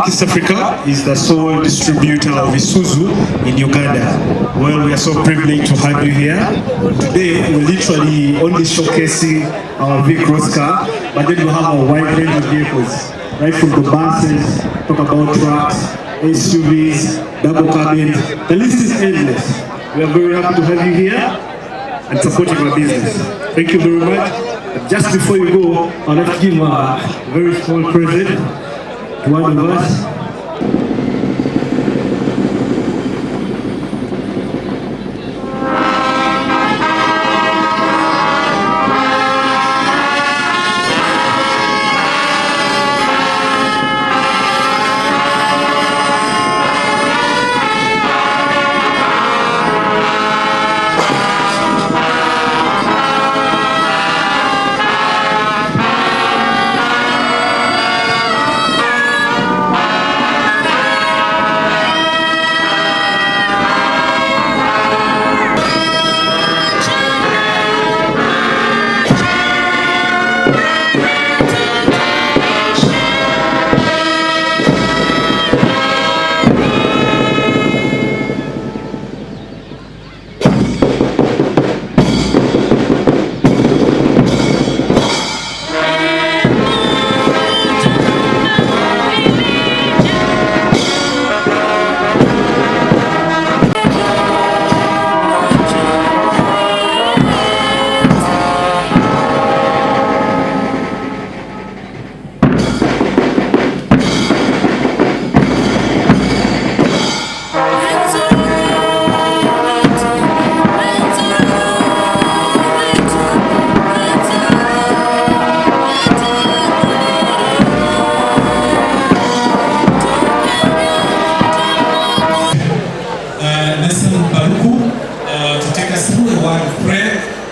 East Africa is the sole distributor of Isuzu in Uganda. Well, we are so privileged to have you here. Today, we're literally only showcasing our V-Cross car, but then we have a wide range of vehicles, right from the buses, talk about trucks, SUVs, double cabins. The list is endless. We are very happy to have you here and supporting our business. Thank you very much. But just before you go, I'd like to give a very small present to one of us.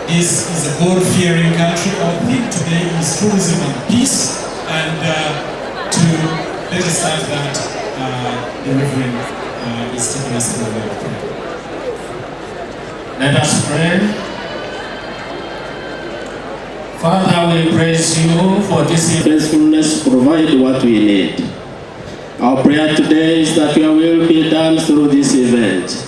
This is a God-fearing country. Our theme today is tourism and peace, and to let us start that, the Reverend is taking us through a word of prayer. Let us pray. Father, we praise you for this faithfulness to provide what we need. Our prayer today is that your will be done through this event.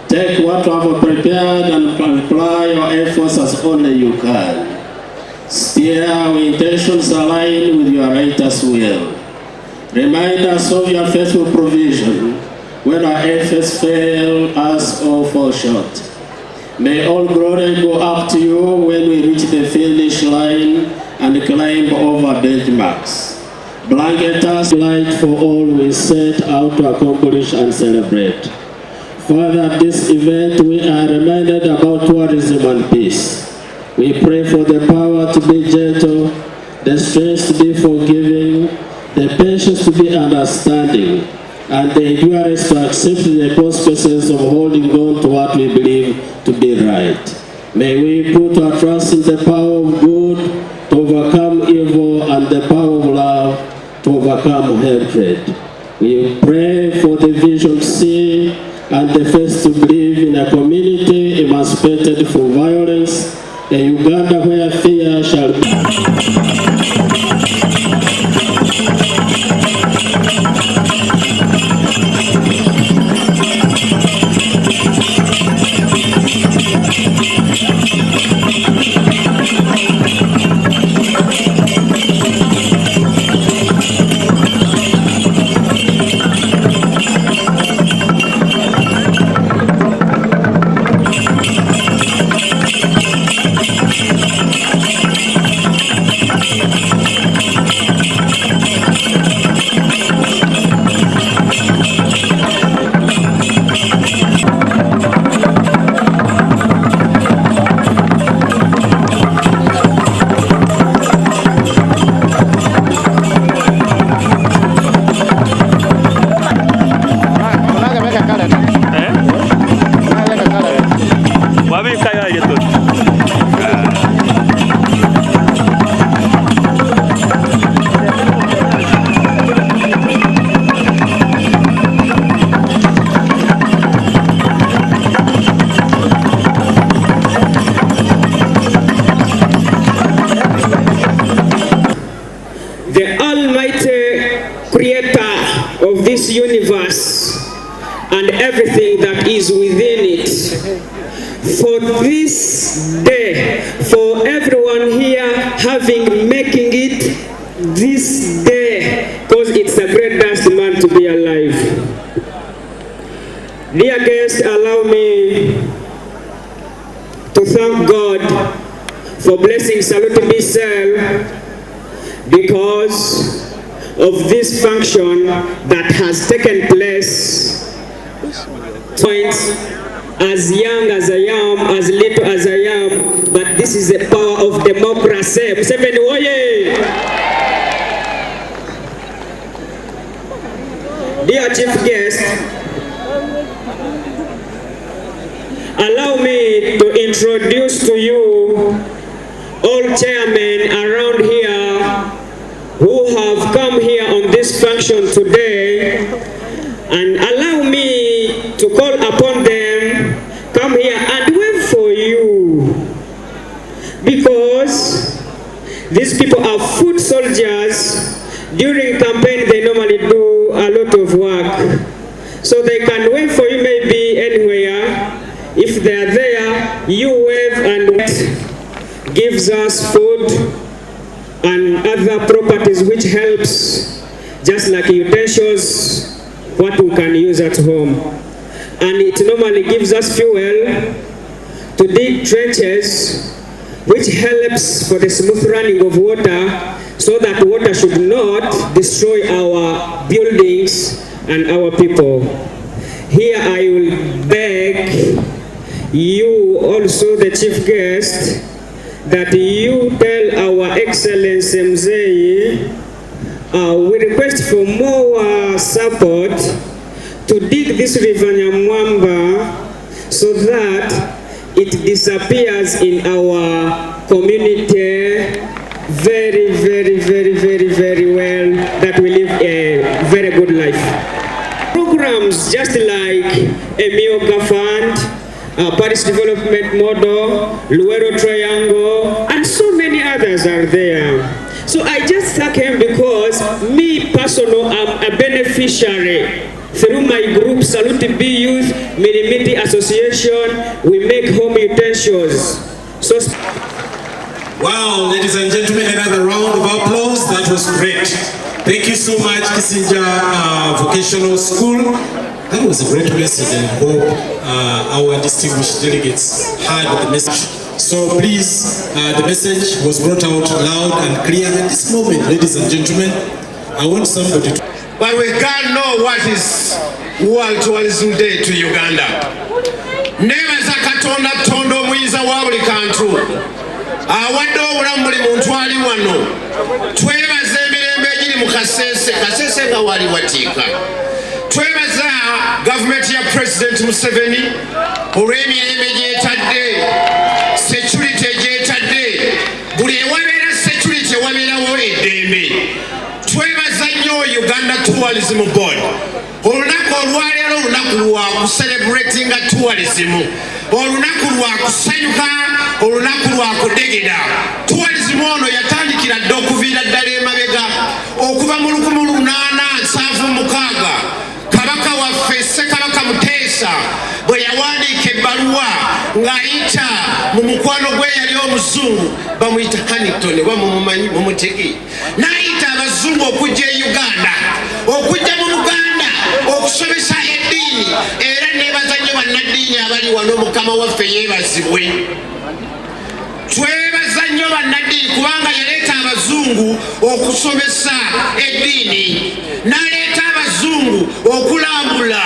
Take what you have prepared and apply your efforts as only you can. Steer our intentions align with your righteous will. Remind us of your faithful provision when our efforts fail us or fall short. May all glory go up to you when we reach the finish line and climb over benchmarks. Blanket us light for all we set out to accomplish and celebrate. Father, at this event we are reminded about tourism and peace. We pray for the power to be gentle, the strength to be forgiving, the patience to be understanding, and the endurance to accept the consequences of holding on to what we believe to be right. May we put our trust in the power of good to overcome evil and the power of love to overcome hatred. We pray for the vision to see and the faith to believe in a community emancipated from violence, a Uganda where fear shall be. of this universe and everything that is within it. For this day, for everyone here making it this day, because it's a great man to be alive. Dear guests, allow me to thank God for blessing Salute Bissell because of this function that has taken place. As young as I am, as little as I am, but this is the power of democracy. Museveni oye! Dear chief guest, allow me to introduce to you all chairmen around here who have come here on this function today, and allow me to call upon them, come here and wait for you, because these people are foot soldiers. During campaign they normally do a lot of work, so they can wait for you maybe anywhere. If they are there, you wave and wait. Gives us food and other properties which helps, just like utensils, what we can use at home. And it normally gives us fuel to dig trenches, which helps for the smooth running of water, so that water should not destroy our buildings and our people. Here I will beg you, also the chief guest, that you tell our Excellency Mzee, we request for more support to dig this river Nyamwamba so that it disappears in our community very, very, very, very, very well, that we live a very good life. Programs just like Emioga Fund, Paris Development Model, Luero Triangle, and so many others are there. So I just thank him because me personally am a beneficiary. Through my group, Salute B Youth Milimiti Association, we make home utensils. So wow, ladies and gentlemen, another round of applause. That was great. Thank you so much, Kisinja Vocational School. That was a great message, and I hope our distinguished delegates heard the message. So please, the message was brought out loud and clear. At this moment, ladies and gentlemen, I want somebody to... But we can't know what is World Tourism Day to Uganda. Never Zakatonda Tondo Mwiza Wabuli Kantu. Awado Rambuli Muntwali Wano. Tweva Zemirembe Jiri Mukasese, Kasese nga wali watika. Twebaza government ya President Museveni, olw'emirembe gy'etadde, security gy'etadde, buli ewabeera security ewabeerawo eddembe. Twebaza nnyo Uganda Tourism Board. Olunaku olwaleero olunaku lwa kucelebratinga tourism, olunaku lwa kusanyuka, olunaku lwa kudegeda. Tourism ono yatandikira dde okuviira ddala emabega okuva mu 1876. Kabaka waffe Ssekabaka Muteesa bwe yawandiika ebbaluwa ng'ayita mu mukwano gwe yali omuzungu bamuyita Huntington, oba mumumanyi mumutegi, n'ayita abazungu okujja e Uganda, okujja mu Buganda okusomesa eddiini, era neebaza nnyo bannaddiini abali wano, Mukama waffe yeebazibwe. Twebaza nnyo bannaddiini kubanga yaleeta abazungu okusomesa eddiini, n'aleeta abazungu okulambula,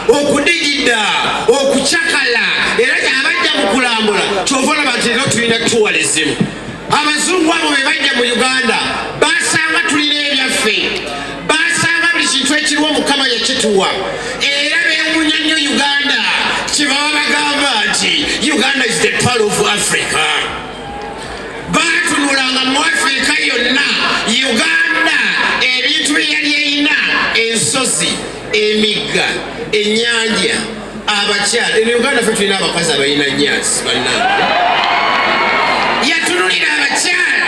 okudigida, okucakala, era abajja mu kulambula kyova olaba nti leero tulina tourism. Abazungu abo be bajja mu Uganda basanga tulina ebyaffe, basanga buli kintu ekiriwo Mukama yakituwa, era beewuunya nnyo Uganda, kyebaba bagamba nti Uganda is the pearl of Africa. Batunulanga mu Africa yonna, Uganda ebintu bye yali erina, ensozi, emigga, ennyanja, abakyala. In Uganda ffe tulina abakazi abalina nyansi bannange. Yatunulira abakyala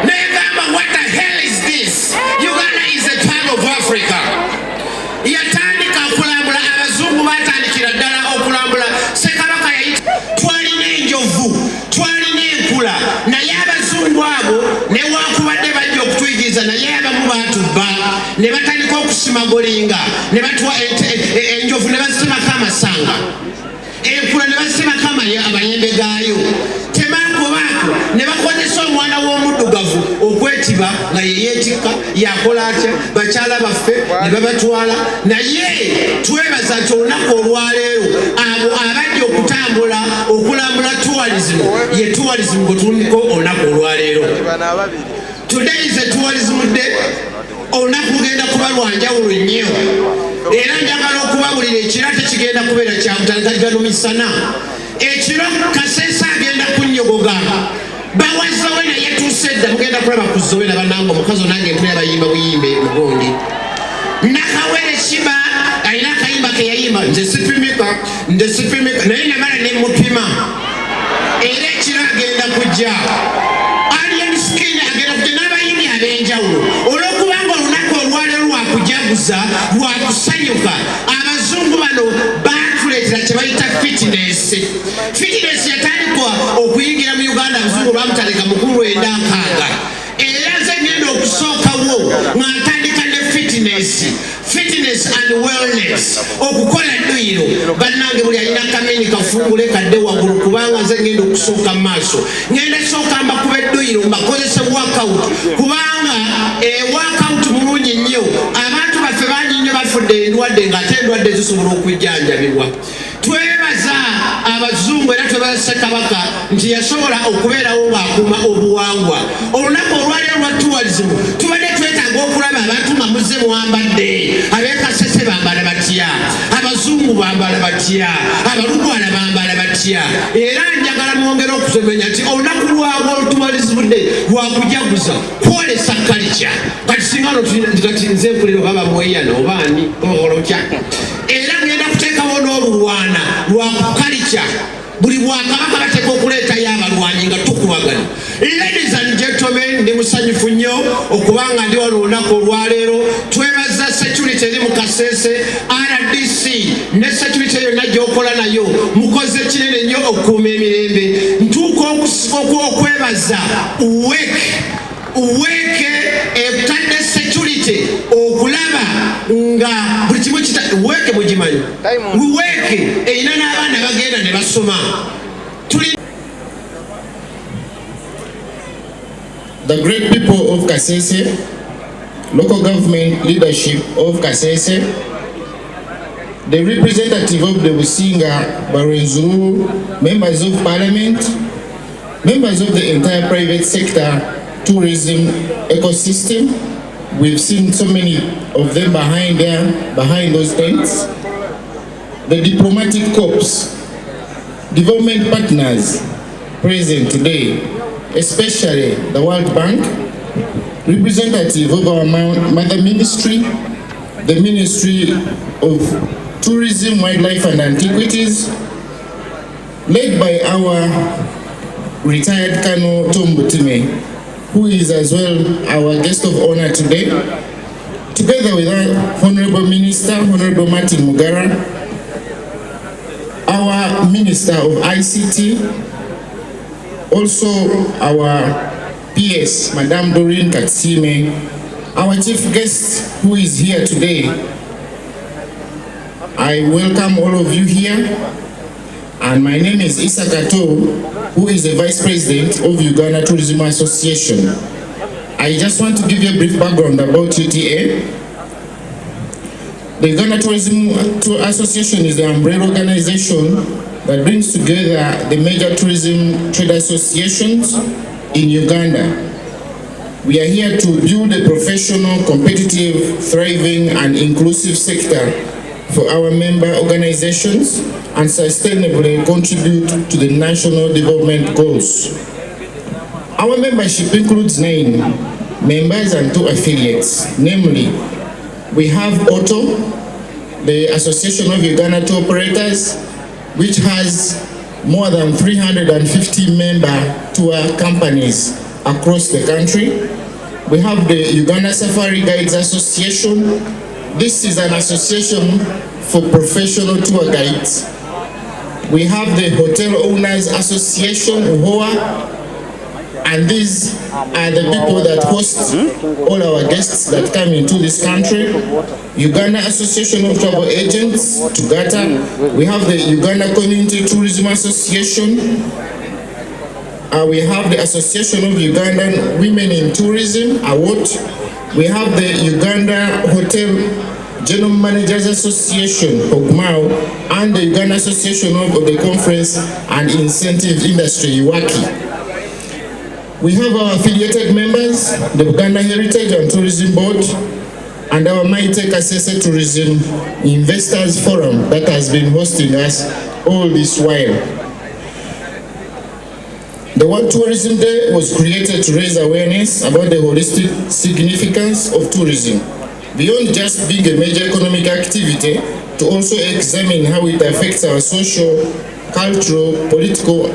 n'egamba, what the hell is this? Uganda is a pearl of Africa. ne batandika okusimagolinga ne batwa enjovu ne bazitemako amasanga enkula ne bazitemako amayembe gaayo temakobaako ne bakozesa omwana w'omuddugavu okwetiba nga yeyeetikka yakola atya bakyala baffe ne babatwala naye twebaza nti olunaku olwaleero abo abajja okutambula okulambula tourism ye tourism gwe tuliko olunaku olwaleero. Today is a tourism day. Olunaku lugenda kuba lwa njawulo nnyo era njagala okubawulira ekiro tekigenda kubeera kyabutaligalu misana. Ekiro Kasese agenda kunnyogoga bawazawe naye tuuse dda mugenda kulaba ku Zoe nabananga omukazi onange mpulira bayimba buyimbe mugundi nakawere kiba alina akayimba ke yayimba nze sipimika naye namala ne mupima era ekiro agenda kujja alien skin agenda kujja n'abayimbi ab'enjawulo olw'okubanga olunaku olwaleero lwakujaguza lwakusanyuka abazungu bano batuleetera kye bayita fitness yatandikwa okuyingira mu Uganda abazungu bamutaleka mu 1996 era nze ngenda okusookawo nga ntandika ne fitness and wellness okukola dduyiro bannange buli alina kamini kafungule kadde waggulu kubanga nze ngenda okusooka mu maaso ngenda sooka mbakuba edduyiro mbakozese workout kubanga workout mulungi nnyo abantu baffe bangi nnyo bafudde endwadde ng'ate endwadde zisobola okwijjanjabibwa. Twebaza abazungu era twebaza Ssekabaka nti yasobola okubeerawo ng'akuuma obuwangwa. Olunaku olwaleero lwa tourism tubadde twetaaga okulaba abantu nga muzze mwambadde ab'e Kasese bambala batya abazungu bambala batya abalugwala bambala batya era njagala mwongere okusemenya nti olunaku lwa tourism day lwakujaguza kwolesa kalica kati singano kati nze mpulira oba bamweyana obaani olotya era ngenda kuteekawo n'olulwana lwakukalica buli bwakabaka bateeka okuleetayo abalwanyi nga tukubagana. Ladies and gentlemen, ndi musanyufu nnyo okubanga ndi wano olunaku olwaleero. Twebaza security eri mu Kasese RDC ne security yonna gy'okola nayo mukoze kinene nnyo okukuuma emirembe. Ntuuka okwebaza uweke ebutadde security okulaba nga buli kimu uweke mugimanyi uweke erina n'abaana bagenda ne basoma. The great people of Kasese, local government leadership of Kasese, the representative of the Businga, Barenzuru, members of parliament, members of the entire private sector tourism ecosystem. We've seen so many of them behind those tents. The diplomatic corps, development partners present today, especially the World Bank, representative of our mother ministry, the Ministry of Tourism, Wildlife and Antiquities, led by our retired Colonel Tom Butiime, who is as well our guest of honor today, together with our Honorable Minister, Honorable Martin Mugara, our Minister of ICT, also our PS, Madame Doreen Katsime, our chief guest who is here today. I welcome all of you here, and my name is Issa Kato, who is the Vice President of Uganda Tourism Association. I just want to give you a brief background about UTA. The Uganda Tourism Association is the umbrella organization that brings together the major tourism trade associations in Uganda. We are here to build a professional, competitive, thriving, and inclusive sector for our member organizations and sustainably contribute to the national development goals. Our membership includes 9 members and 2 affiliates, namely, we have OTO, the Association of Uganda Tour Operators, which has more than 350 member tour companies across the country. We have the Uganda Safari Guides Association. This is an association for professional tour guides. We have the Hotel Owners Association, UHOA, and these are the people that host all our guests that come into this country. Uganda Association of Travel Agents, Tugata. We have the Uganda Community Tourism Association. We have the Association of Ugandan Women in Tourism, AWOT. We have the Uganda Hotel General Managers Association, HOGMAO, and the Uganda Association of the Conference and Incentive Industry, YOWERI. We have our affiliated members, the Uganda Heritage and Tourism Board, and our Maite Kasese Tourism Investors Forum that has been hosting us all this while. The World Tourism Day was created to raise awareness about the holistic significance of tourism, beyond just being a major economic activity, to also examine how it affects our social, cultural, political,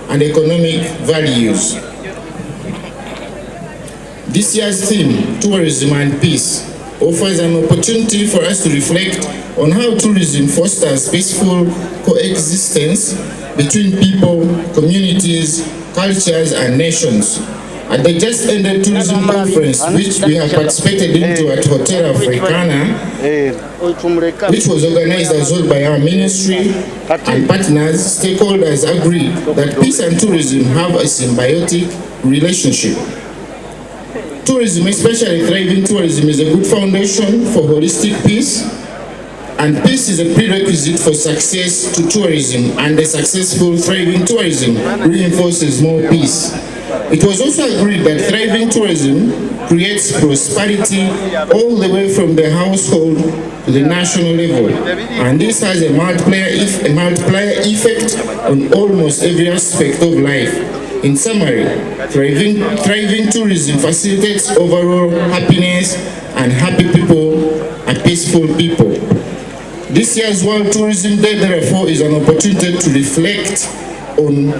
and economic values. This year's theme, Tourism and Peace, offers an opportunity for us to reflect on how tourism fosters peaceful coexistence between people, communities, cultures, and nations. At the just ended tourism conference, which we have participated into at Hotel Africana, which was organized as well by our ministry and partners, stakeholders agreed that peace and tourism have a symbiotic relationship. Tourism, especially thriving tourism, is a good foundation for holistic peace, and peace is a prerequisite for success to tourism, and a successful thriving tourism reinforces more peace. It was also agreed that thriving tourism creates prosperity all the way from the household to the national level, and this has a multiplier effect on almost every aspect of life. In summary, thriving tourism facilitates overall happiness, and happy people are peaceful people. This year's World Tourism Day, therefore, is an opportunity to reflect on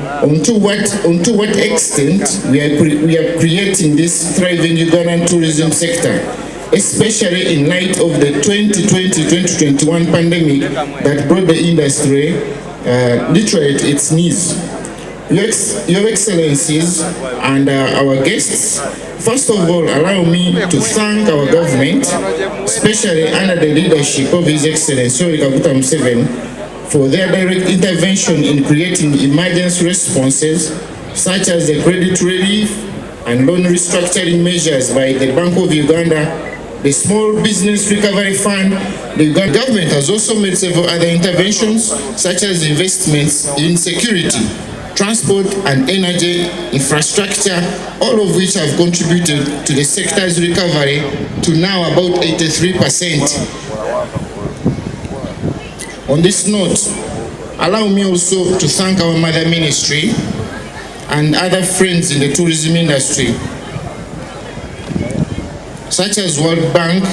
to what extent we are creating this thriving Ugandan tourism sector, especially in light of the 2020-2021 pandemic that brought the industry literally to its knees. Your Excellencies and our guests, first of all, allow me to thank our government, especially under the leadership of His Excellency Yoweri Kaguta Museveni, for their direct intervention in creating emergency responses, such as the credit relief and loan restructuring measures by the Bank of Uganda, the Small Business Recovery Fund. The Uganda government has also made several other interventions, such as investments in security, transport and energy infrastructure, all of which have contributed to the sector's recovery to now about 83%. On this note, allow me also to thank our mother ministry and other friends in the tourism industry, such as World Bank,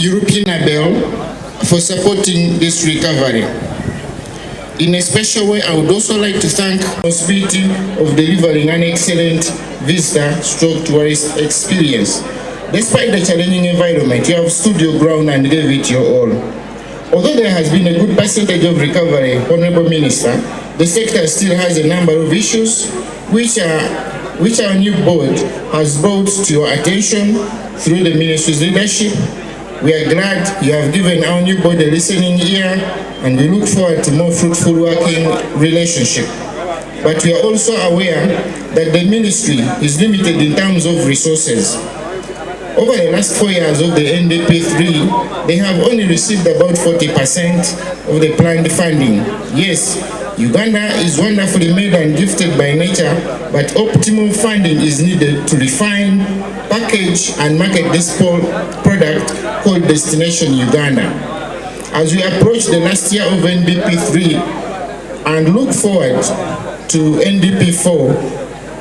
European ABEL, for supporting this recovery. In a special way, I would also like to thank the responsibility of delivering an excellent visitor/tourist experience. Despite the challenging environment, you have stood your ground and gave it your all. Although there has been a good percentage of recovery, Honorable Minister, the sector still has a number of issues which our new board has brought to your attention through the ministry's leadership. We are glad you have given our new board a listening ear, and we look forward to more fruitful working relationship. But we are also aware that the ministry is limited in terms of resources. Over the last 4 years of the NDP3, they have only received about 40% of the planned funding. Yes, Uganda is wonderfully made and gifted by nature, but optimal funding is needed to refine, package, and market this product called Destination Uganda. As we approach the last year of NDP3 and look forward to NDP4,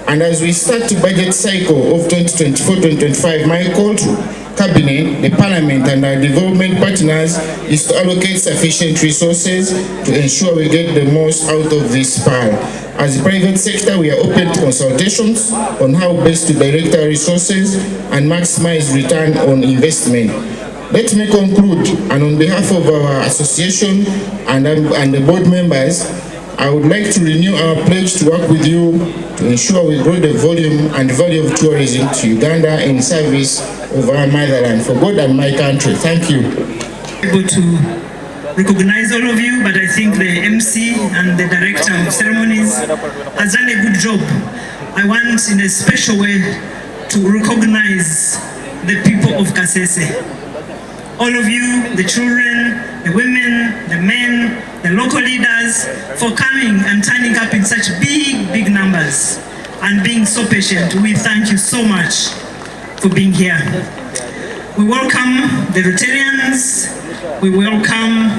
and as we start the budget cycle of 2024-2025, my call to Cabinet, the Parliament, and our development partners is to allocate sufficient resources to ensure we get the most out of this PAL. As the private sector, we are open to consultations on how best to direct our resources and maximize return on investment. Let me conclude, and on behalf of our association and the board members, I would like to renew our pledge to work with you to ensure we grow the volume and value of tourism to Uganda in service of our motherland, for God and my country. Thank you. Able to recognize all of you, but I think the MC and the Director of Ceremonies has done a good job. I want in a special way to recognize the people of Kasese. All of you, the children, the women, the men, the local leaders, for coming and turning up in such big numbers and being so patient. We thank you so much for being here. We welcome the Rotarians, we welcome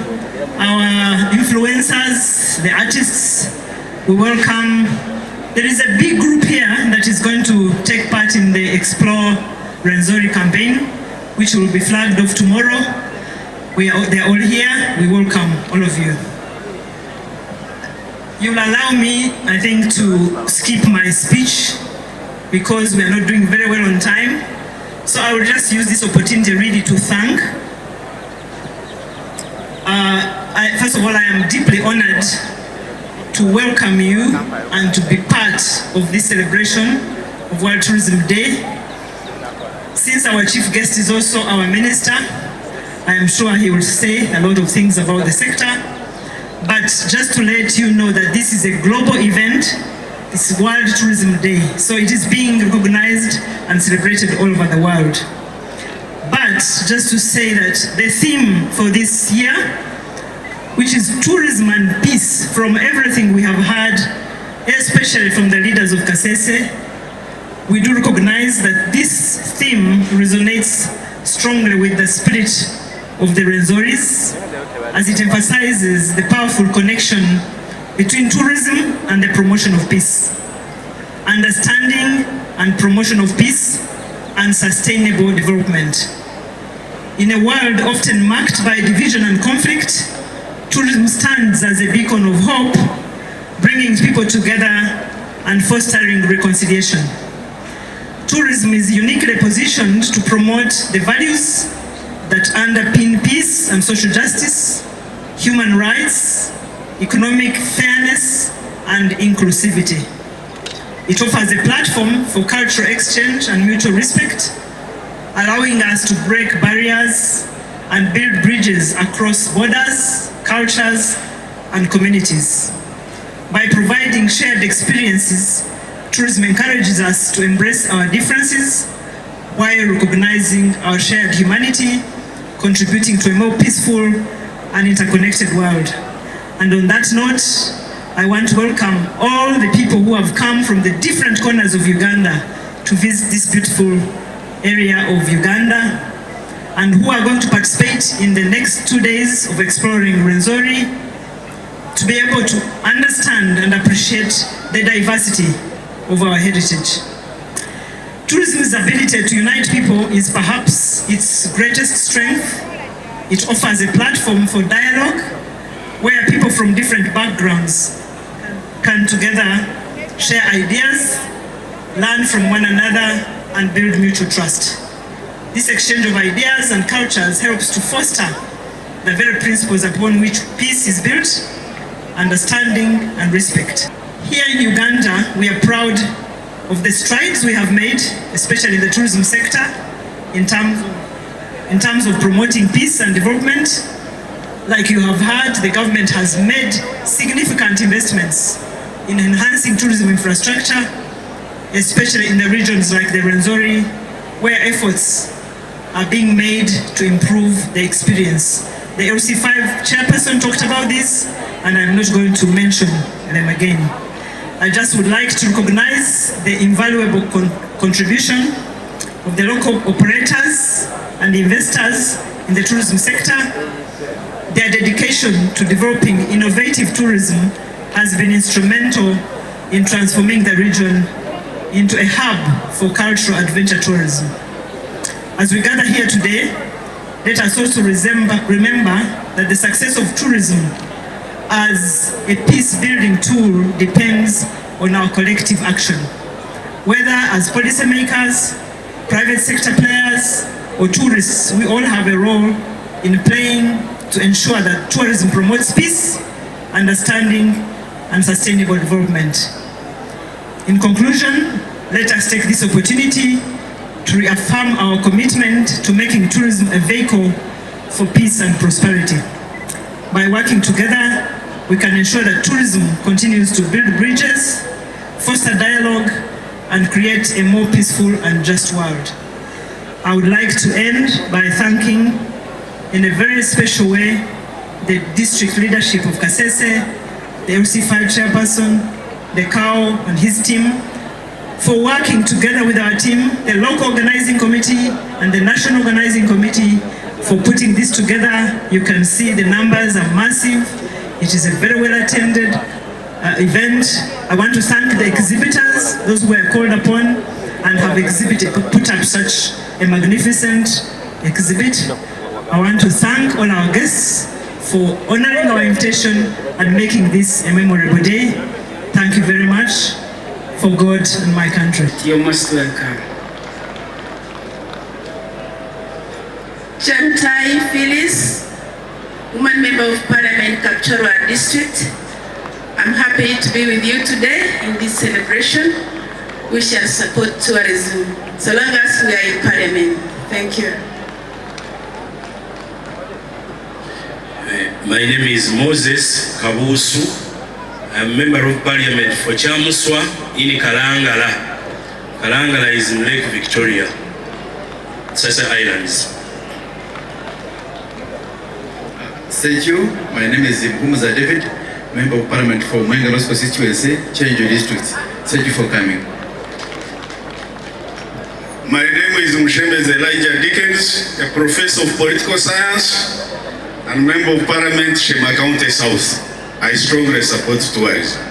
our influencers, the artists, we welcome, there is a big group here that is going to take part in the Explore Rwenzori campaign, which will be flagged off tomorrow. They're all here. We welcome all of you. You'll allow me, I think, to skip my speech because we are not doing very well on time. So I will just use this opportunity really to thank. First of all, I am deeply honored to welcome you and to be part of this celebration of World Tourism Day. Since our chief guest is also our minister, I am sure he will say a lot of things about the sector. But just to let you know that this is a global event, it's World Tourism Day. So it is being recognized and celebrated all over the world. But just to say that the theme for this year, which is tourism and peace, from everything we have heard, especially from the leaders of Kasese, we do recognize that this theme resonates strongly with the spirit of the Rwenzoris, as it emphasizes the powerful connection between tourism and the promotion of peace, understanding and promotion of peace, and sustainable development. In a world often marked by division and conflict, tourism stands as a beacon of hope, bringing people together and fostering reconciliation. Tourism is uniquely positioned to promote the values that underpin peace and social justice, human rights, economic fairness, and inclusivity. It offers a platform for cultural exchange and mutual respect, allowing us to break barriers and build bridges across borders, cultures, and communities. By providing shared experiences, tourism encourages us to embrace our differences while recognizing our shared humanity, contributing to a more peaceful and interconnected world. And on that note, I want to welcome all the people who have come from the different corners of Uganda to visit this beautiful area of Uganda and who are going to participate in the next 2 days of exploring Rwenzori, to be able to understand and appreciate the diversity of our heritage. Tourism's ability to unite people is perhaps its greatest strength. It offers a platform for dialogue where people from different backgrounds can together share ideas, learn from one another, and build mutual trust. This exchange of ideas and cultures helps to foster the very principles upon which peace is built, understanding and respect. Here in Uganda, we are proud of the strides we have made, especially in the tourism sector, in terms of promoting peace and development. Like you have heard, the government has made significant investments in enhancing tourism infrastructure, especially in the regions like the Rwenzori, where efforts are being made to improve the experience. The LC5 chairperson talked about this, and I'm not going to mention them again. I just would like to recognize the invaluable contribution of the local operators and investors in the tourism sector. Their dedication to developing innovative tourism has been instrumental in transforming the region into a hub for cultural adventure tourism. As we gather here today, let us also remember that the success of tourism as a peace-building tool depends on our collective action. Whether as policymakers, private sector players, or tourists, we all have a role in playing to ensure that tourism promotes peace, understanding, and sustainable development. In conclusion, let us take this opportunity to reaffirm our commitment to making tourism a vehicle for peace and prosperity. By working together, we can ensure that tourism continues to build bridges, foster dialogue, and create a more peaceful and just world. I would like to end by thanking, in a very special way, the district leadership of Kasese, the LC5 chairperson, the CAO and his team, for working together with our team, the local organizing committee and the national organizing committee, for putting this together. You can see the numbers are massive. It is a very well attended event. I want to thank the exhibitors, those who were called upon and have put up such a magnificent exhibit. I want to thank all our guests for honoring our invitation and making this a memorable day. Thank you very much. For God and my country. You're most welcome. Chamtai Phyllis, Woman Member of Parliament, Kapchorwa District. I'm happy to be with you today in this celebration. We shall support tourism so long as we are in Parliament. Thank you. My name is Moses Kabusu. I'm a member of Parliament for Chamuswa in Kalangala. Kalangala is in Lake Victoria, Sasa Islands. Thank you. My name is Bumuza David, Member of Parliament for Mwengalos constituency, Chenjo District. Thank you for coming. My name is Mushembeze Elijah Dickens, a Professor of Political Science and Member of Parliament, Shema County South. I strongly support tourism.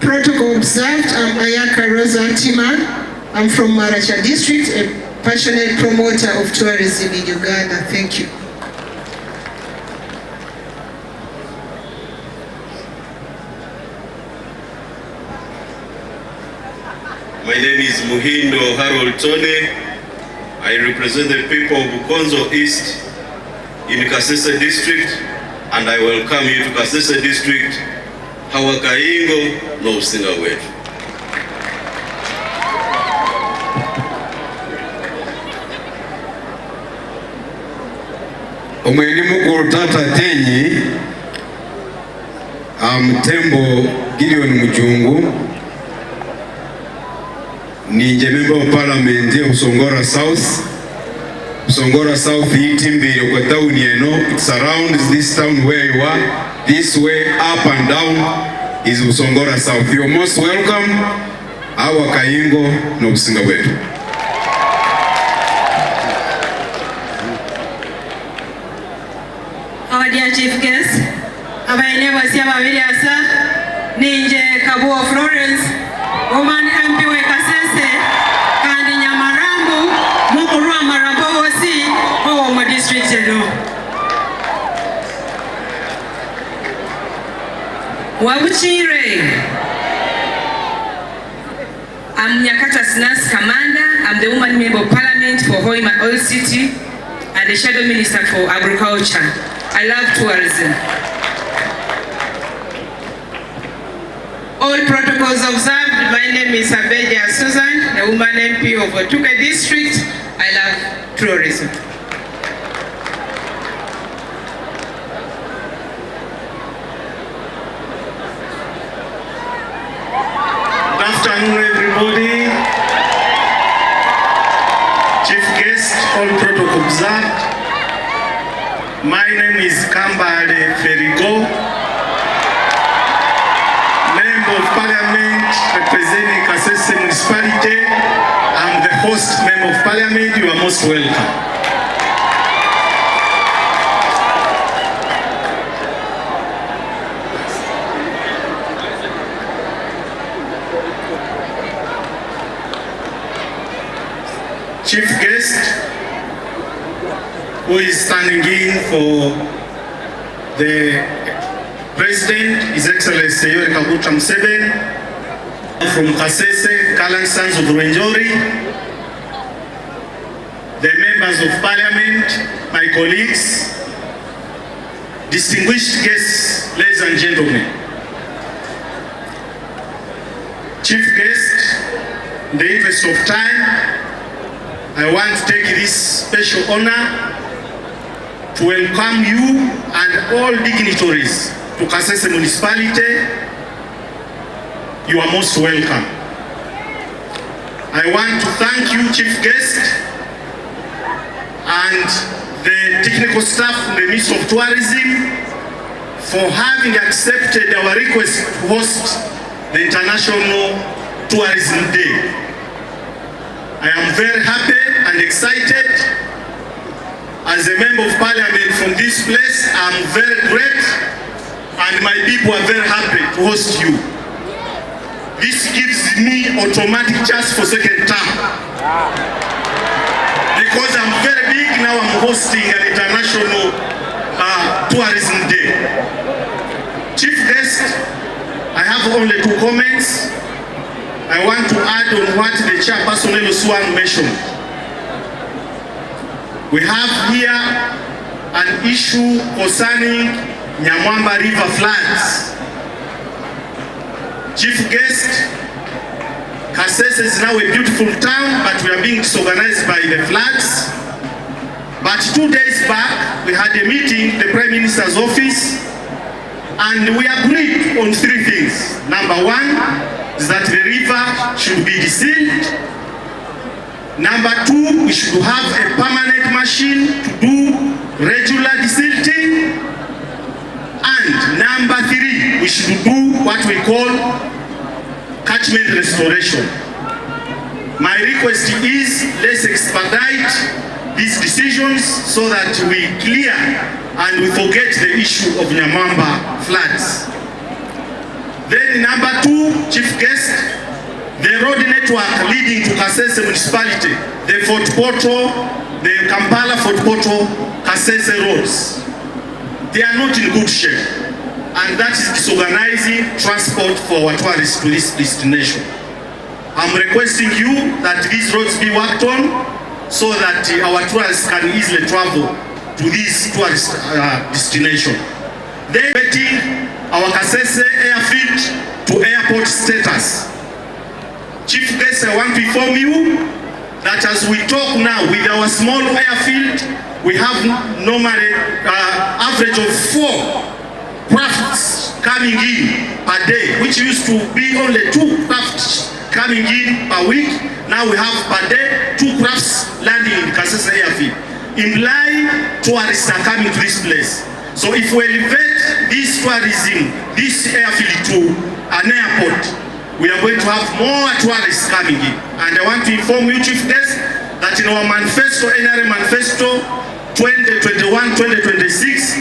Protocol observed. I'm Ayaka Rosa Tima. I'm from Maracha District, a passionate promoter of tourism in Uganda. Thank you. My name is Muhindo Harold Tone. I represent the people of Bukonzo East in Kasese District, and I welcome you to Kasese District, Hawakaingo, no single way. Omwelimu Kurutata Tenyi, Tembo Gideon Mujungu, Ninja Member of Parliament of Songora South. Songora South Itimbiri kwa town yeno, it surrounds this town where you are. This way up and down is Songora South. You're most welcome. Awa Kaingo no Usinga wetu. Our dear chief guest, abaine wasia babiri asa Ninje Kabuo Florence, woman MP we Kasese kandi Nyamarambu mukurwa Marambo wosi owo mu district eno. Wabuchire. I'm Nyakata Sinas Commander. I'm the woman member of Parliament for Hoima Oil City and the Shadow Minister for Agriculture. I love tourism. All protocols observed. My name is Abeja Susan, the woman MP of Otuke District. I love tourism. Good afternoon, everybody. Chief guest, all protocol observed. My name is Kambale Ferigo, Member of Parliament representing Kasese Municipality. I'm the host Member of Parliament. You are most welcome. Chief guest, who is standing in for the President, His Excellency Yoweri Kaguta Museveni, from Kasese, Kalan Sons of Rwenjori, the members of Parliament, my colleagues, distinguished guests, ladies and gentlemen, chief guest, in the interest of time, I want to take this special honor to welcome you and all dignitaries to Kasese municipality. You are most welcome. I want to thank you, chief guest, and the technical staff in the Ministry of Tourism for having accepted our request to host the International Tourism Day. I am very happy and excited. As a member of parliament from this place, I'm very great, and my people are very happy to host you. This gives me automatic chance for second term. Because I'm very big now, I'm hosting an International Tourism Day. Chief guest, I have only 2 comments. I want to add on what the chairperson Eloswan mentioned. We have here an issue concerning Nyamwamba River floods. Chief guest, Kasese is now a beautiful town, but we are being disorganized by the floods. But 2 days back, we had a meeting in the Prime Minister's office, and we agreed on 3 things. Number 1 is that the river should be desealed. Number 2, we should have a permanent machine to do regular desilting. And number 3, we should do what we call catchment restoration. My request is, let's expedite these decisions so that we clear and we forget the issue of Nyamwamba floods. Then number 2, chief guest, the road network leading to Kasese municipality, the Fort Portal, the Kampala Fort Portal, Kasese roads, they are not in good shape, and that is disorganizing transport for our tourists to this destination. I'm requesting you that these roads be worked on so that our tourists can easily travel to this tourist destination. Then getting our Kasese airfield to airport status. Chief guest, I want to inform you that as we talk now with our small airfield, we have normally average of 4 crafts coming in per day, which used to be only 2 crafts coming in per week. Now we have per day 2 crafts landing in Kasese airfield. In line, tourists are coming to this place. So if we elevate this tourism, this airfield to an airport, we are going to have more tourists coming in. And I want to inform you, chief guest, that in our manifesto, NRA manifesto 2021-2026,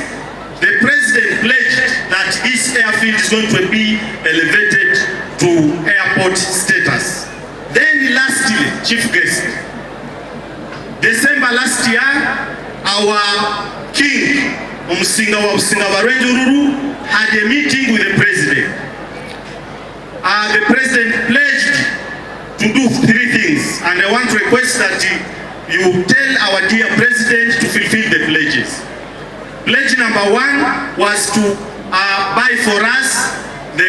the president pledged that this airfield is going to be elevated to airport status. Then lastly, chief guest, December last year, our king, Omusinga wa Rwenjururu, had a meeting with the president. The president pledged to do 3 things, and I want to request that you tell our dear president to fulfill the pledges. Pledge number 1 was to buy for us the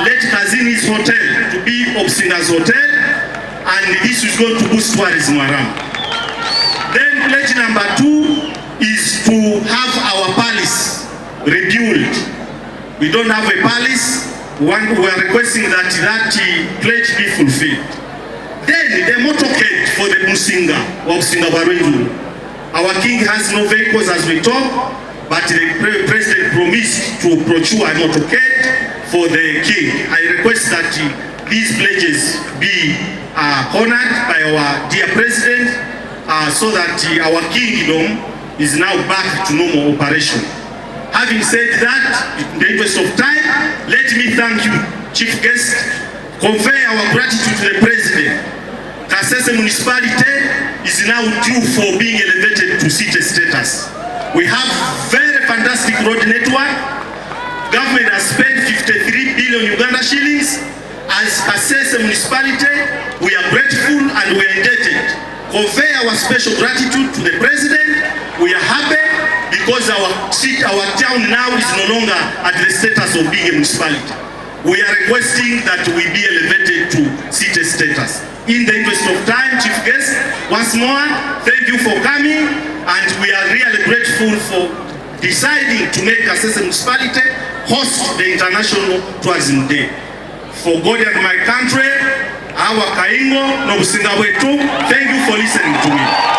late Kazini's hotel to be Omusinga's hotel, and this is going to boost tourism around. Then pledge number 2 is to have our palace rebuilt. We don't have a palace. We are requesting that pledge be fulfilled. Then the motorcade for the Musinga of Singabarendu. Our king has no vehicles as we talk, but the president promised to procure a motorcade for the king. I request that these pledges be honored by our dear president so that our kingdom is now back to normal operation. Having said that, in the interest of time, let me thank you, chief guest, convey our gratitude to the president. Kasese municipality is now due for being elevated to city status. We have very fantastic road network. Government has spent 53 billion Uganda shillings. As Kasese municipality, we are grateful and we are indebted. Convey our special gratitude to the president. We are happy because our town now is no longer at the status of being a municipality. We are requesting that we be elevated to city status. In the interest of time, Chief Guest, once more, thank you for coming, and we are really grateful for deciding to make Kasese municipality host the International Tourism Day. For God and my country, our Kaingo, no Businga wetu, thank you for listening to me.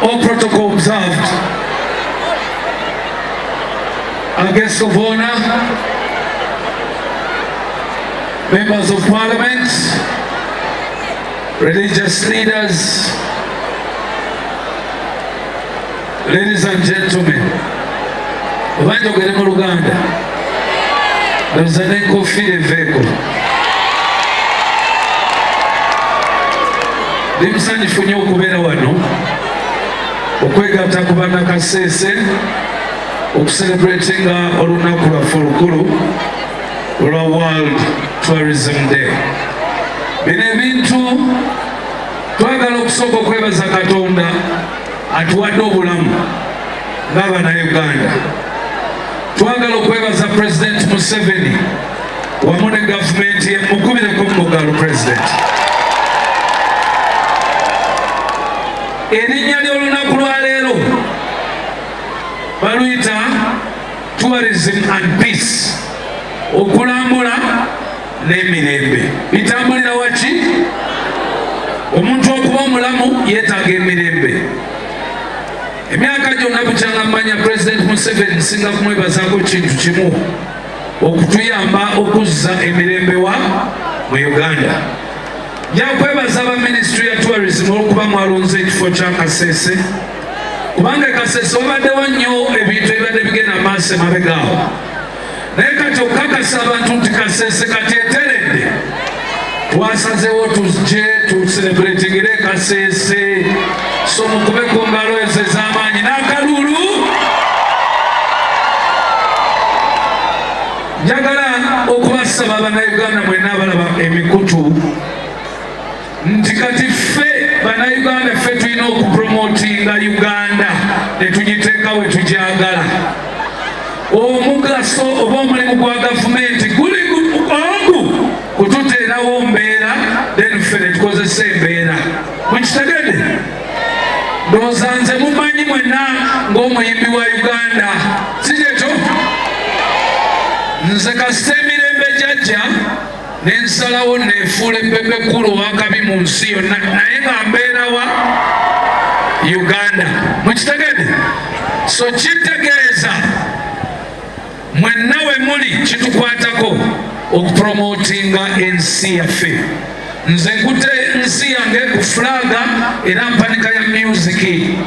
All protocol observed. Our guests of honor, members of parliament, religious leaders, ladies and gentlemen, Ubanje mu Luganda, President Kofi Veko. Ndimusanyufu nnyo okubeera wano okwegatta ku bannakasese okucelebratinga olunaku lwaffe olukulu olwa World Tourism Day. Bino ebintu twagala okusooka okwebaza Katonda atuwadde obulamu ng'Abannayuganda. Twagala okwebaza President Museveni wamu ne gavumenti ye mukubireko mu mugaalo President. Erinnya ly'olunaku lwa leero baluyita tourism and peace, okulambula n'emirembe. Bitambulira waki? Omuntu okuba omulamu yeetaaga emirembe. Emyaka gyonna bukyanga mmanya President Museveni singa kumwebazaako kintu kimu, okutuyamba okuzza emirembe wa mu Uganda. Yakwebaza aba Ministry ya Tourism olw'okuba mwalonze ekifo kya Kasese, kubanga Kasese wabaddewo nnyo ebintu ebibadde bigenda maaso emabega awo. Naye kati okukakasa abantu nti Kasese kati eteredde, twasazeewo tujje tucelebratingire Kasese, so mukube ku ngalo ezo ez'amaanyi n'akalulu. Njagala okubasaba Bannayuganda mwenna abalaba emikutu nti kati ffe Bannayuganda ffe tulina okupromotinga Uganda ne tugiteeka we tugyagala. Omugaso oba omulimu gwa gavumenti guli ogu kututeerawo mbeera then ffe ne tukozesa embeera. Mukitegedde? Ndowooza nze mumanyi mwenna ng'omuyimbi wa Uganda, si kyekyo? Nze kasita emirembe jjajja nensalawo nefuula ebbebe kkulu owakabi mu nsi yonna, naye nga mbeera wa Uganda. Mukitegedde? So kitegeeza mwenna we muli kitukwatako okupromotinga ensi yaffe. Nze nkute ensi yange ku fulaga era mpanika ya musiki.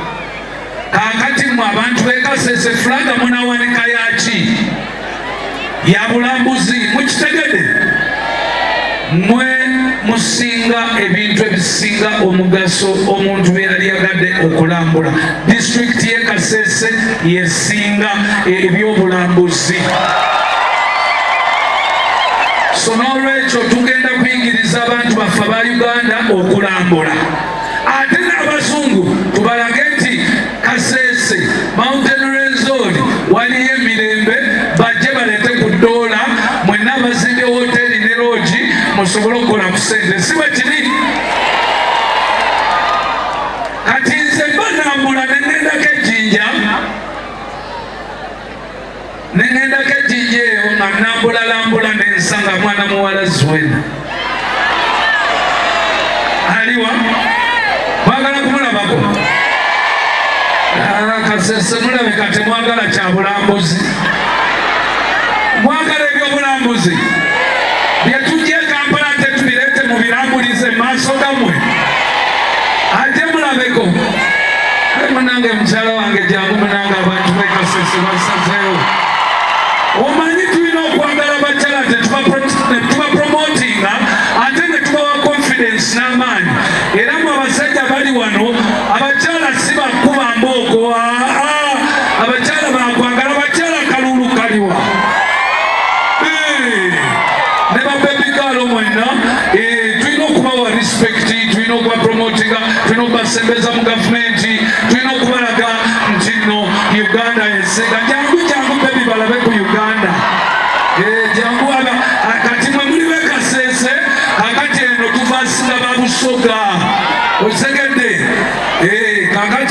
Kaakati mmwe abantu b'e Kasese fulaga munawanika yaki? Ya bulambuzi. Mukitegedde? Mwe musinga ebintu ebisinga omugaso omuntu bye yali yagadde okulambula. Disitulikiti y'e Kasese yesinga ebyobulambuzi. So n'olwekyo tugenda kuyigiriza abantu baffe aba Uganda okulambula. Ate n'Abazungu tubalage nti Kasese Mountain Resort waliyo emirembe, bajje baleete ku ddoola, mwenna abazimbe hoteri ne loogi musobole okukola ku ssente. Si bwe kiri? Kati nze mba nambula ne ŋŋendako ejjinja, ne ŋŋendako ejjinja eyo nga nnambulalambula ne nsanga mwana muwala Zwena. Aliwa? Mwagala kumulabako? Kasese mulabika temwagala kya bulambuzi. Mwagala ebyobulambuzi bye tujja e Kampala nte tubireete mubirambulize maaso gammwe. Ate mulabeko munange mukyala wange jangu munange abantu b'e Kasese basazeewo. Omanyi tulina okwagala abakyala tetuba promotinga ate ne tubawa confidence n'amaanyi. Era mu abasajja bali wano abakyala si bakuba mboogo, abakyala bakwagala, abakyala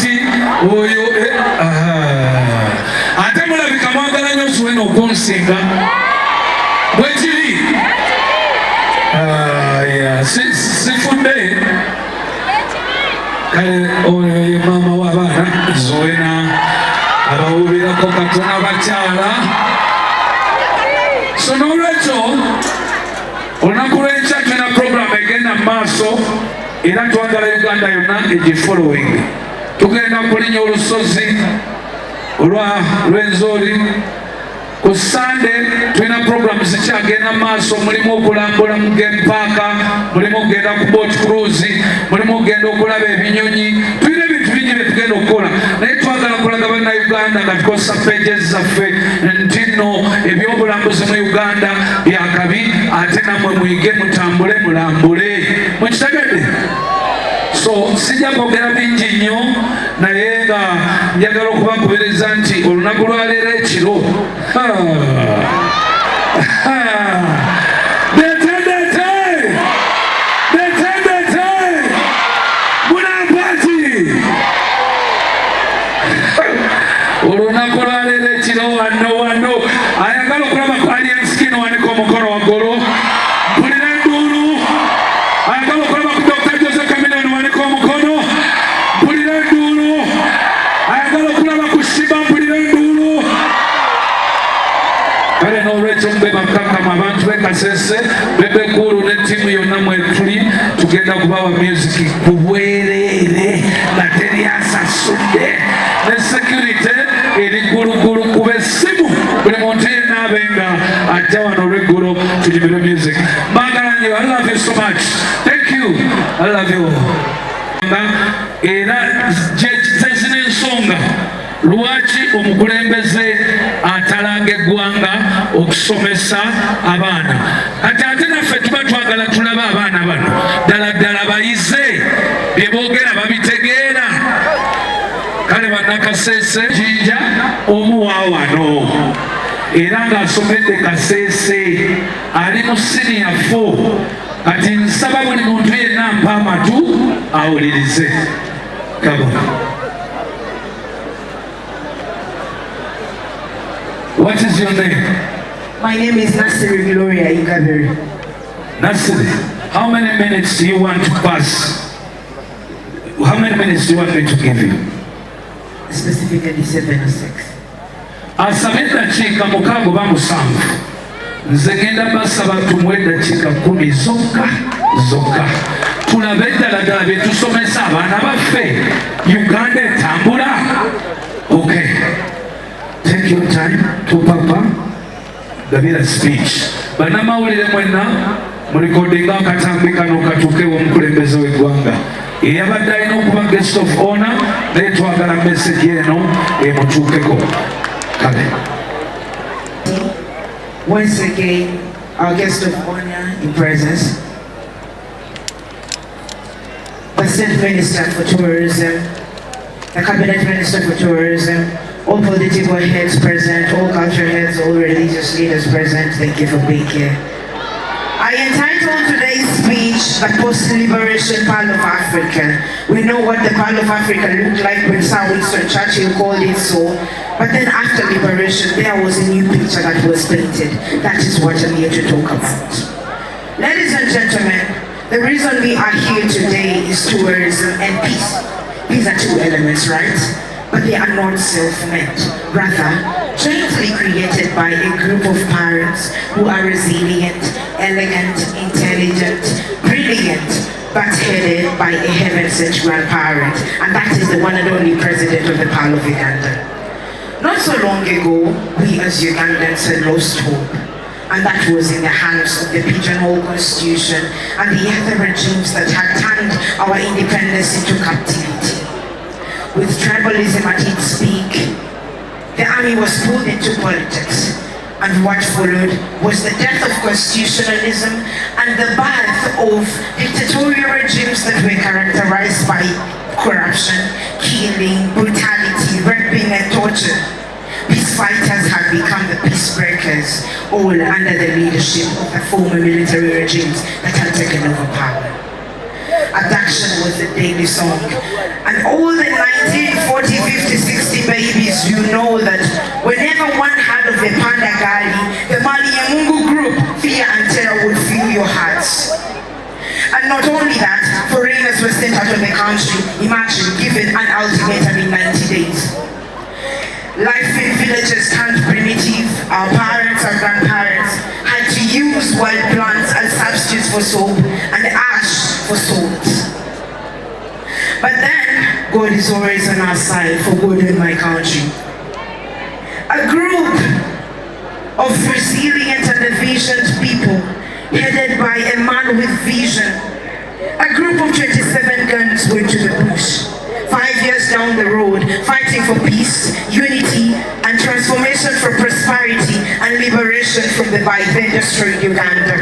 lwaki oyo ate mulabika mwagala nnyo Suwena okunsinga bwe kiri sifudde kale oyo ye maama w'abaana Suwena abawubirako katono abakyala so n'olwekyo olunaku lw'enkya tulina puroguramu egenda mu maaso era twagala Uganda yonna egifollowing tugenda kulinya olusozi lw'enzooli ku Sunday tulina puroguramu zikyagenda mu maaso mulimu okulambula mu game park mulimu okugenda ku boat cruise mulimu okugenda okulaba ebinyonyi tulina ebintu bingi bye tugenda okukola naye twagala kulaga bannayuganda nga tukozesa pages zaffe nti nno ebyobulambuzi mu Uganda byakabi ate nammwe muyige mutambule mulambule mukitegedde so sijja kwogera bingi nnyo naye nga njagala okubakubiriza nti olunaku lwaleero ekiro olunaku lwaleero ekiro wano ayagala okulaba ku alien skin wanika omukono waggulu mpulira enduulu ayagala okulaba ku Dr. Joseph Kamiliyoni wanika omukono mpulira enduulu ayagala okulaba ku Shiba mpulira enduulu kale n'olwekyo mube bakkakkamu abantu b'e Kasese bebe kulu ne ttiimu yonna mwetuli tugenda kubawa music ku bwereere nga teryasasudde ne security eri gulugulu kuba essimu buli muntu yenna abenga ajja wano olw'eggulu tunyumire music mbagala nnyo. I love you so much. Thank you. I love you. Era zezina ensonga lwaki omukulembeze atalanga eggwanga okusomesa abaana kati ate naffe tuba twagala tulaba abaana bano ddala ddala bayize bye boogera babitegeera kale bannakasese jinja omu waawano era ng'asomedde Kasese ali mu senior 4 kati nsaba buli muntu yenna ampa amatu awulirize kabona. What is your name? My name is Nasiri Gloria Igaberi. Nasiri, how many minutes do you want to pass? How many minutes do you want me to give you? Specifically 7 or 6. Asaba eddakiika 67 nze genda basaba tumuwe eddakiika 10 zokka tulabe eddala ddala bye tusomesa abaana baffe Uganda etambula. Okay, take your time to papa gabira speech. Bannamawulire mwenna mulikodinga akatambi kano katuukewo omukulembeze w'eggwanga eyabadde alina okuba guest of honor naye twagala message eno emutuukeko. Kale. Once again, our guest of honor in presence, the State Minister for Tourism, the Cabinet Minister for Tourism, all political heads present, all cultural heads, all religious leaders present. Thank you for being here. I entitled today's speech the Post-Liberation Pearl of Africa. We know what the Pearl of Africa looked like when Sir Winston Churchill called it so, but then after liberation there was a new picture that was painted. That is what I'm here to talk about. Ladies and gentlemen, the reason we are here today is tourism and peace. These are two elements, right? But they are not self-made, rather jointly created by a group of parents who are resilient, elegant, intelligent, brilliant, but headed by a heaven-sent grandparent, and that is the one and only president of the Pearl of Uganda. Not so long ago, we as Ugandans had lost hope, and that was in the hands of the pigeonhole constitution and the other regimes that had turned our independence into captivity. With tribalism at its peak, the army was pulled into politics, and what followed was the death of constitutionalism and the birth of dictatorial regimes that were characterized by corruption, killing, brutality, raping, and torture. Peace fighters had become the peace breakers, all under the leadership of the former military regimes that had taken over power. Addiction was the daily song, and all the 19 90 days. Life in villages turned primitive. Our parents, our grandparents had to use wild plants as substitutes for soap and ash for salt. But then, God is always on our side for good in my country. A group of resilient and envisioned people headed by a man with vision. A group of 27 guns went to the bush. 5 years down the road, fighting for peace, unity, and transformation for prosperity and liberation from the by then destroyed Uganda.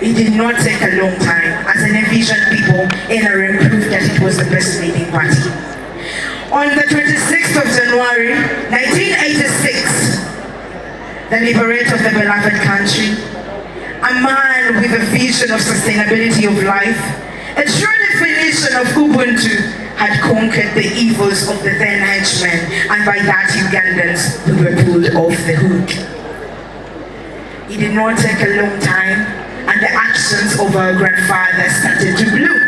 It did not take a long time. As an envisioned people, NRM proved that it was the best leading party. On the 26th of January, 1986, the liberator of the beloved country, a man with a vision of sustainability of life, a true definition of Ubuntu, had conquered the evils of the then henchmen, and by that Ugandans who were pulled off the hook. It did not take a long time, and the actions of our grandfathers started to bloom.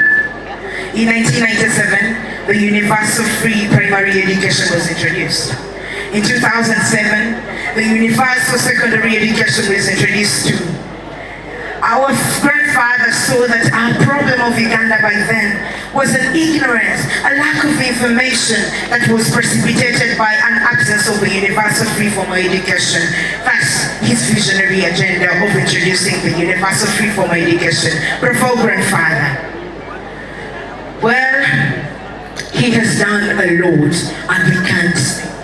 In 1997, the universal free primary education was introduced. In 2007, the universal secondary education was introduced too. Our grandfathers saw that our problem of Uganda by then was an ignorance, a lack of information that was precipitated by an absence of a universal free formal education. That's his visionary agenda of introducing the universal free formal education. Bravo, grandfather. Well, he has done a lot, and we can't stay.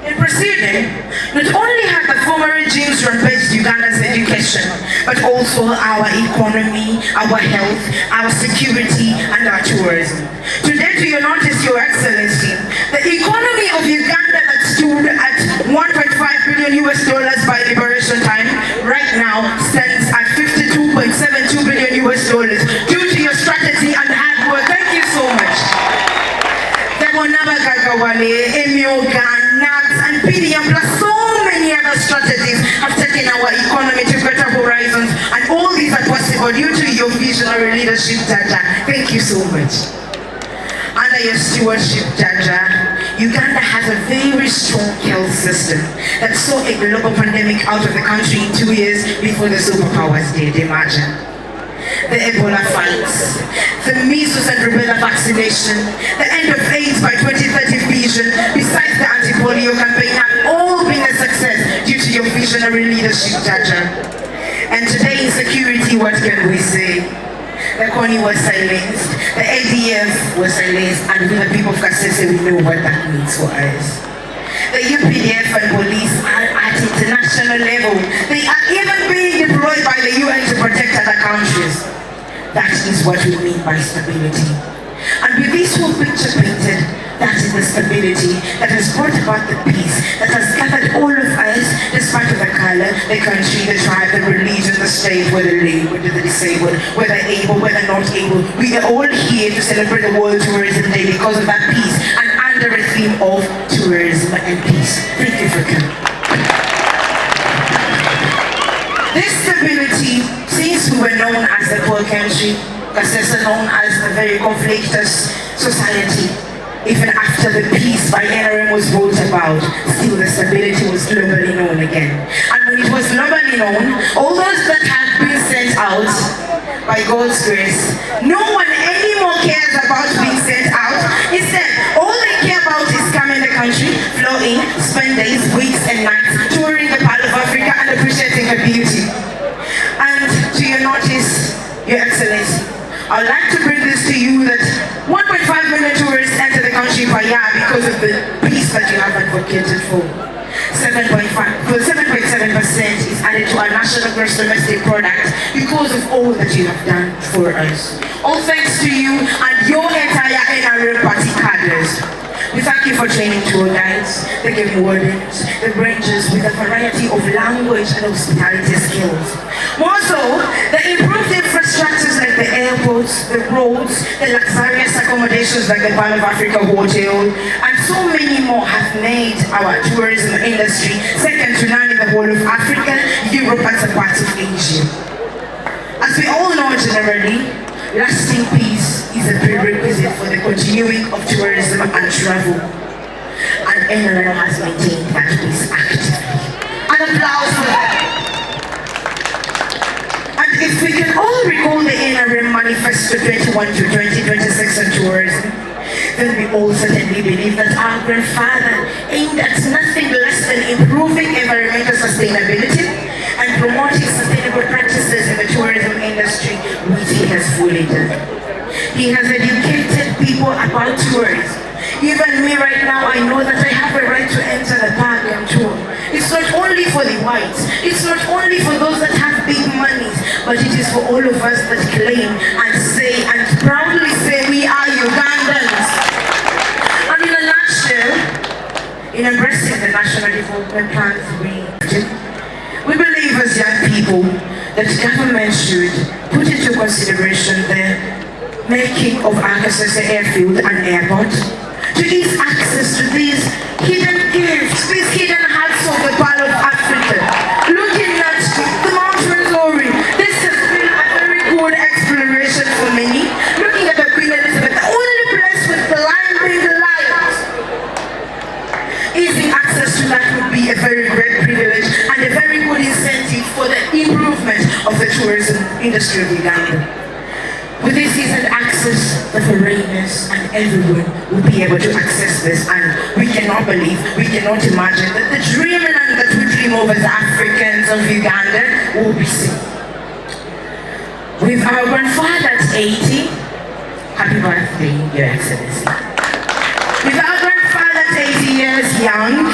In proceeding, not only had the former regimes rampaged Uganda's education, but also our economy, our health, our security, and our tourism. Today, do you notice, Your Excellency, the economy of Uganda that stood at $1.5 billion by liberation time, right now stands at $52.72 billion due to your strategy and hard work. Thank you so much. And PDM plus so many other strategies have taken our economy to greater horizons, and all these are possible due to your visionary leadership, Jaja. Thank you so much. Under your stewardship, Jaja, Uganda has a very strong health system that saw a global pandemic out of the country in 2 years before the superpowers did. Imagine. The Ebola fights, the measles and rubella vaccination, the end of AIDS by 2030 vision, besides the anti-polio campaign, have all been a success due to your visionary leadership, Jaja. And today in security, what can we say? The CONI was silenced, the ADF was silenced, and with the people of Kasese, we know what that means for us. The UPDF and police are at international level. They are even being deployed by the UN to protect other countries. That is what we mean by stability. And with this whole picture painted, that is the stability that has brought about the peace, that has gathered all of us, despite of the color, the country, the tribe, the religion, the state, whether lame, whether the disabled, whether able, whether not able. We are all here to celebrate the World Tourism Day because of that peace, and under a theme of tourism and peace. Thank you for coming. This stability, since we were known as the poor country, Kasese known as a very conflictus society, even after the peace by NRM was brought about, still the stability was globally known again. And when it was globally known, all those that had been sent out, by God's grace, no one anymore cares about being sent out. Instead, all they care about is coming to the country, flow in, spend days, weeks, and nights, touring the part of Africa and appreciating her beauty. And to your notice, Your Excellency, I would like to bring this to you that 1.5 million tourists enter the country per year because of the peace that you have advocated for. 7.7% is added to our national gross domestic product because of all that you have done for us. All thanks to you and your entire NRM party cadres. We thank you for training tour guides, the game wardens, the rangers with a variety of language and hospitality skills. More so, the improved infrastructures like the airports, the roads, the luxurious accommodations like the Pan of Africa Hotel, and so many more have made our tourism industry second to none in the whole of Africa, Europe, and some parts of Asia. As we all know generally, Lasting peace is a prerequisite for the continuing of tourism and travel. And NRM has maintained that peace actively. An applause for that. And if we can all recall the NRM Manifesto 21 to 2026 on tourism, then we all certainly believe that our grandfather aimed at nothing less than improving environmental sustainability and promoting sustainable practices in the tourism industry, which he has fully done. He has educated people about tourism. Even me right now, I know that I have a right to enter the park and tour. It's not only for the whites, it's not only for those that have big monies, but it is for all of us that claim and say and proudly say we are Ugandans. And in a nutshell, in embracing the National Development Plan 3, we believe as young people that government should put into consideration the making of our kasese airfield and airport to ease access to these hidden gifts, these hidden hearts of the Pearl of Africa. Looking at the Mount Missouri, this has been a very good exploration for many. Looking at the Queen Elizabeth, the only place with climbing light. Easy access to that would be a very great privilege and a very good incentive for the improvement of the tourism industry of Uganda. With this easy access, the foreigners and everyone will be able to access this, and we cannot believe, we cannot imagine that the dreamland that we dream of as Africans of Uganda will be seen. With our grandfather at 80, happy birthday, Your Excellency. With our grandfather at 80 years young,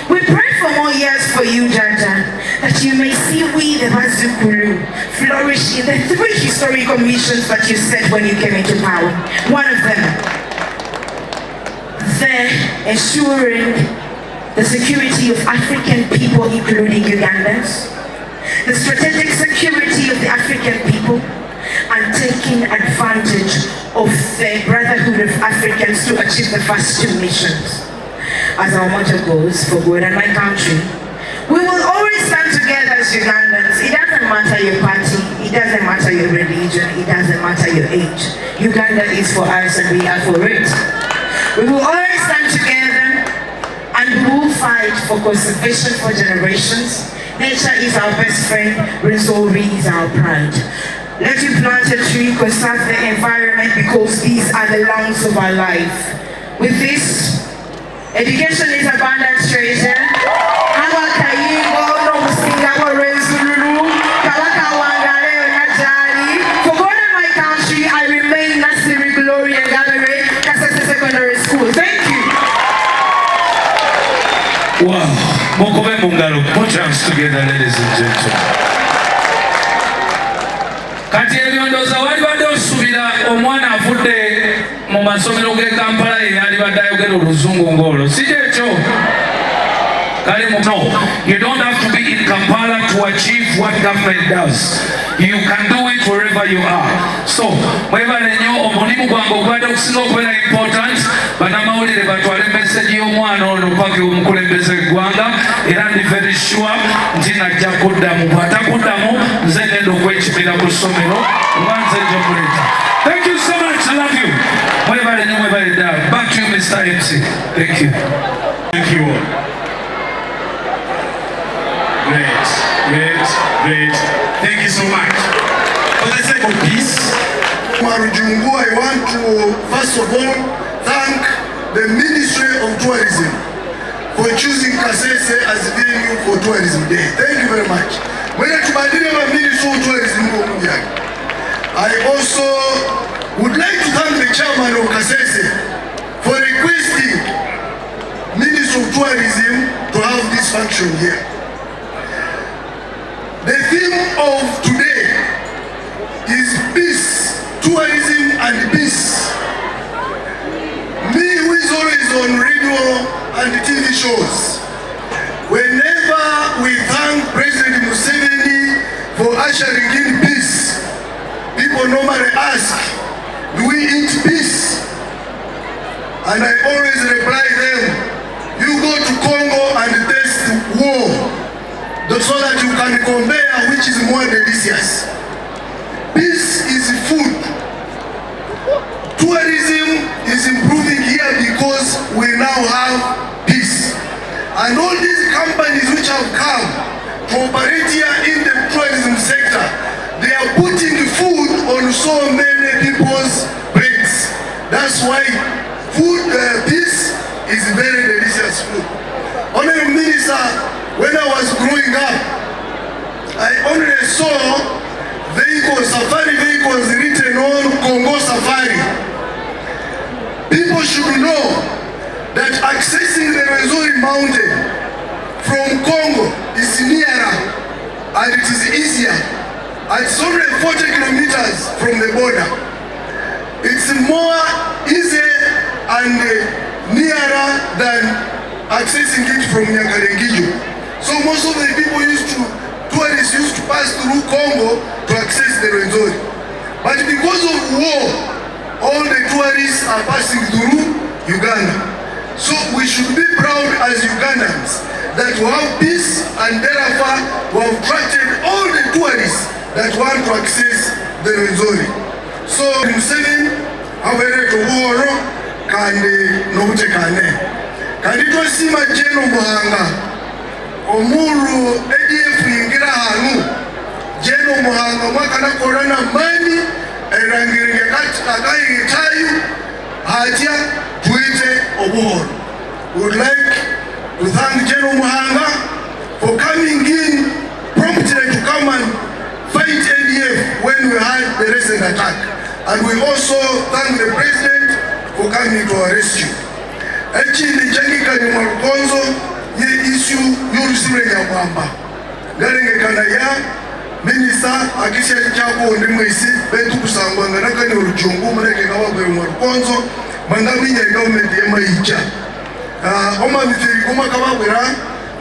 we pray for more years for you, Jaja, that you may see we, the Bazukulu, flourish in the 3 historical missions that you set when you came into power. One of them, the ensuring the security of African people, including Ugandans, the strategic security of the African people, and taking advantage of the brotherhood of Africans to achieve the first 2 missions. As our motto goes, for God and my country, we will always stand together as Ugandans. It doesn't matter your party, it doesn't matter your religion, it doesn't matter your age. Uganda is for us and we are for it. We will always stand together and we will fight for conservation for generations. Nature is our best friend, Rwenzori is our pride. Let you plant a tree, conserve the environment, because these are the lungs of our life. With this, education is abundant treasure. For God and my country, I remain Nasiri Glory and Gallery, Kasese Secondary School. Thank you. Wow. Mokove Mungalo, put your hands together, ladies and gentlemen. Kati ebyondo wali badde osubira omwana afudde mu masomero ge Kampala ye yali badde ayogera oluzungu ng'olwo si kyekyo kale no, you don't have to be in Kampala to achieve what government does. You can do it wherever you are. So mwebale nnyo omulimu gwange ogubadde okusinga okubeera important, bannamawulire batwale message y'omwana ono paka omukulembeze eggwanga, era ndi very sure nti najja kuddamu. Bw'atakuddamu nze ngenda okwekibira ku ssomero oba nze nja muleeta. Thank you so much. I love you. Mwebale nnyo, mwebale ddala. Back to you, Mr. MC. Thank you. Thank you all. Great, great, great. Thank you so much. For the sake of peace, Marujungu, I want to first of all thank the Ministry of Tourism for choosing Kasese as the venue for Tourism Day. Thank you very much. When I Ministry of Tourism, I also would like to thank the chairman of Kasese for requesting Ministry of Tourism to have this function here. The theme of today is peace, tourism and peace. Me, who is always on radio and TV shows, whenever we thank President Museveni for ushering in peace, people normally ask, do we eat peace? And I always reply them, you go to Congo and taste war, so that you can compare which is more delicious. tourism is improving here because we now have peace. And all these companies which have come to operate here in the tourism sector, they are putting food on so many people's plates. That's why food, peace is very delicious food. Honorable Minister, when I was growing up, I only saw vehicles, safari vehicles written on Congo Safari. People should know that accessing the Rwenzori mountain from Congo is nearer and it is easier. It's only 40 kilometers from the border. It's more easy and nearer than accessing it from Nyakarengijo. So most of the people tourists used to pass through Congo to access the Rwenzori. But because of war, all the tourists are passing through Uganda. So we should be proud as Ugandans that we have peace and therefore we have attracted all the tourists that want to access the Rwenzori. So museveni awere to woro kandi nobutekane. Kandi twasima Jeno Muhanga omuru ADF yingira hanu Jeno Muhanga mwaka nakorana mani erangiringe akayi tayu hatia tuite obuhoro. We would like to thank Jeno Muhanga for coming in promptly to come and fight ADF when we had the recent attack. And we also thank the President for coming to our rescue. Actually, Jangika ni Marukonzo ye issue yorusire ya mwamba. Garenge kana ya Minister akisha chako ndi mwisi betu kusangwa nganaka ni urujungu mreke kawa kwa Marukonzo mandami ya government ya maicha. Oma mithiri kuma kawa kwera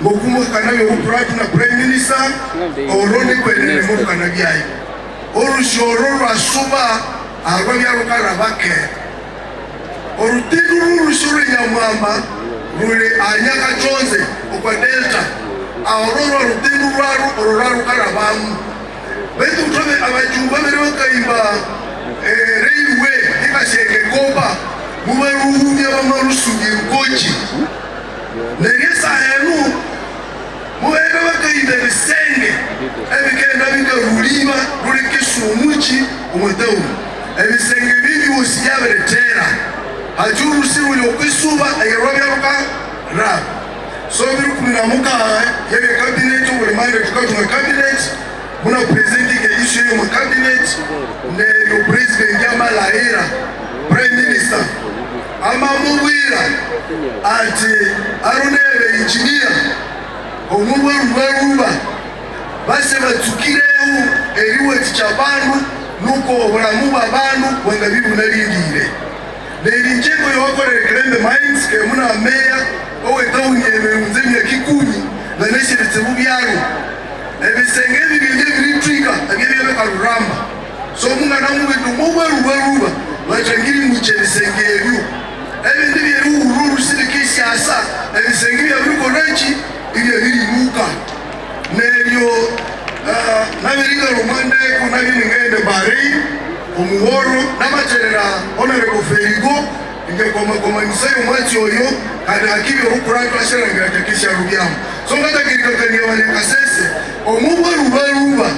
ngokumu kana yo upratu na Prime Minister oroni kwenene moru kana biai. Orushoro rasuba agwa ya rukara bake. Orutinu rusuri ya mwamba rule anyaka chonze okwa delta aororo rutinu rwaru karabamu betu tobe abajumba beroka imba railway ikasheke koba mubaruhumya bamarusugi ukochi neresa henu muwera bakainde bisenge ebikenda bikarulima rule kisumuchi umuteu ebisenge bibi usiyaberetera Ajuru si uli okisuba ayerobya ruka ra. So biru kumina muka yebe cabinet uli mande tukatunga cabinet muna presenting a issue mu cabinet ne yo president yama la era Prime Minister ama muwira ati arunebe engineer omuweruba base batukireu eriwe tichabandu nuko obulamu bw'abantu bwenga bibu nalindire. Lady Njengo yokore Krembe Mines ke muna meya owe tauni emerunzemi ya kikumi na neshi litsebubi yaro ebisengevi byenje trika agebi yebe karuramba so munga namuwe tumuwe ruba wachangiri mwicheni sengevi ebi ndibi yeru ururu sidi kisi asa ebisengevi ya vruko rechi ili ya hili muka neryo nabirika rumande kunabi ningende barei umuhoro n'amaterera honorable Ferigo inge koma misayo mwati oyo kandi hakiri okuratu asherangira tekisha rubyamu so ngata kirikakani wale kasese omubwe ruba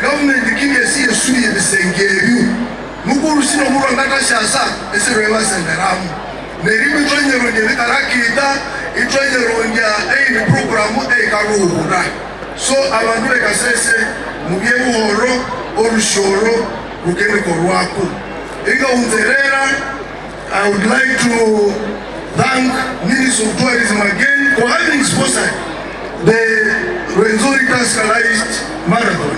government kinge si esuri ebisengeru mukuru sino muro ngata shasa esireba senderamu neribi tonyero nge bitarakita itonyero nge ni program karuhura so abantu be kasese mubye buhoro orushoro I would like to thank Minister of Tourism again for having sponsored the Rwenzori Cascalized Marathon.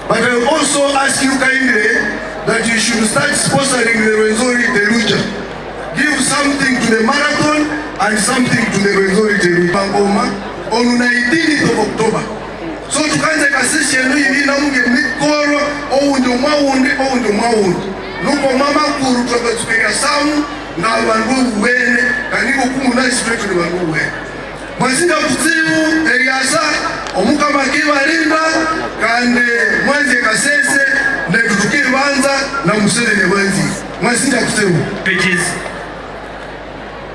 But I will also ask you kindly that you should start sponsoring the Rwenzori Deluja. Give something to the marathon and something to the Rwenzori Deluja on 19th of October. So tukanze kasisi yenu hivi na munge mikoro oundo mawundi nuko mama kuru tukatukega samu na abantu wene kaniko kumuna straight ni abantu wene mazinga kuzimu Eliasa omukama kibalinda kande mwanze kasese ne tutukire banza na museveni mwanzi Mwasita kuseu. Pages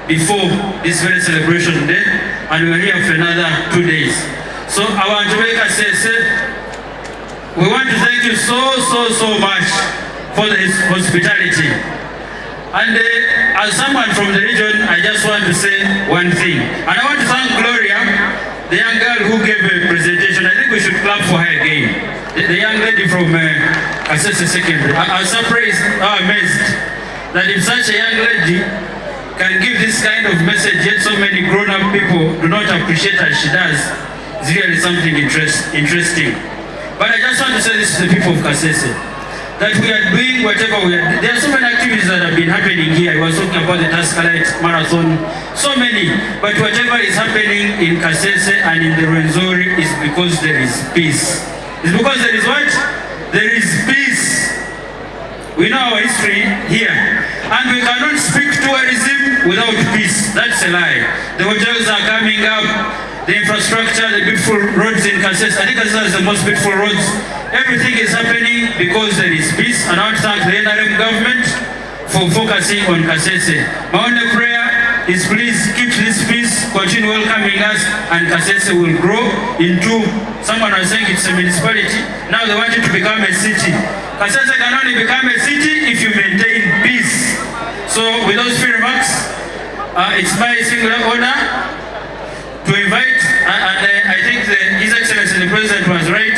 before this very celebration day, and we are here for another 2 days. So I want to make a say, we want to thank you so much for the hospitality. And as someone from the region, I just want to say one thing. And I want to thank Gloria, the young girl who gave a presentation. I think we should clap for her again. The young lady from Kasese Secondary. I was surprised, amazed, that if such a young lady can give this kind of message, yet so many grown-up people do not appreciate as she does, it's really something interesting. But I just want to say this to the people of Kasese, that we are doing whatever we are doing. There are so many activities that have been happening here. I was talking about the Taskalite Marathon, so many. But whatever is happening in Kasese and in the Rwenzori is because there is peace. It's because there is what? There is peace. We know our history here. And we cannot speak tourism without peace. That's a lie. The hotels are coming up. The infrastructure, the beautiful roads in Kasese. I think Kasese has the most beautiful roads. Everything is happening because there is peace. And I want to thank the NRM government for focusing on Kasese. My only prayer is please keep this peace, continue welcoming us, and Kasese will grow into, someone was saying it's a municipality. Now they want it to become a city. Kasese can only become a city if you maintain peace. So with those few remarks, it's my singular honor to invite, and I think His Excellency the President was right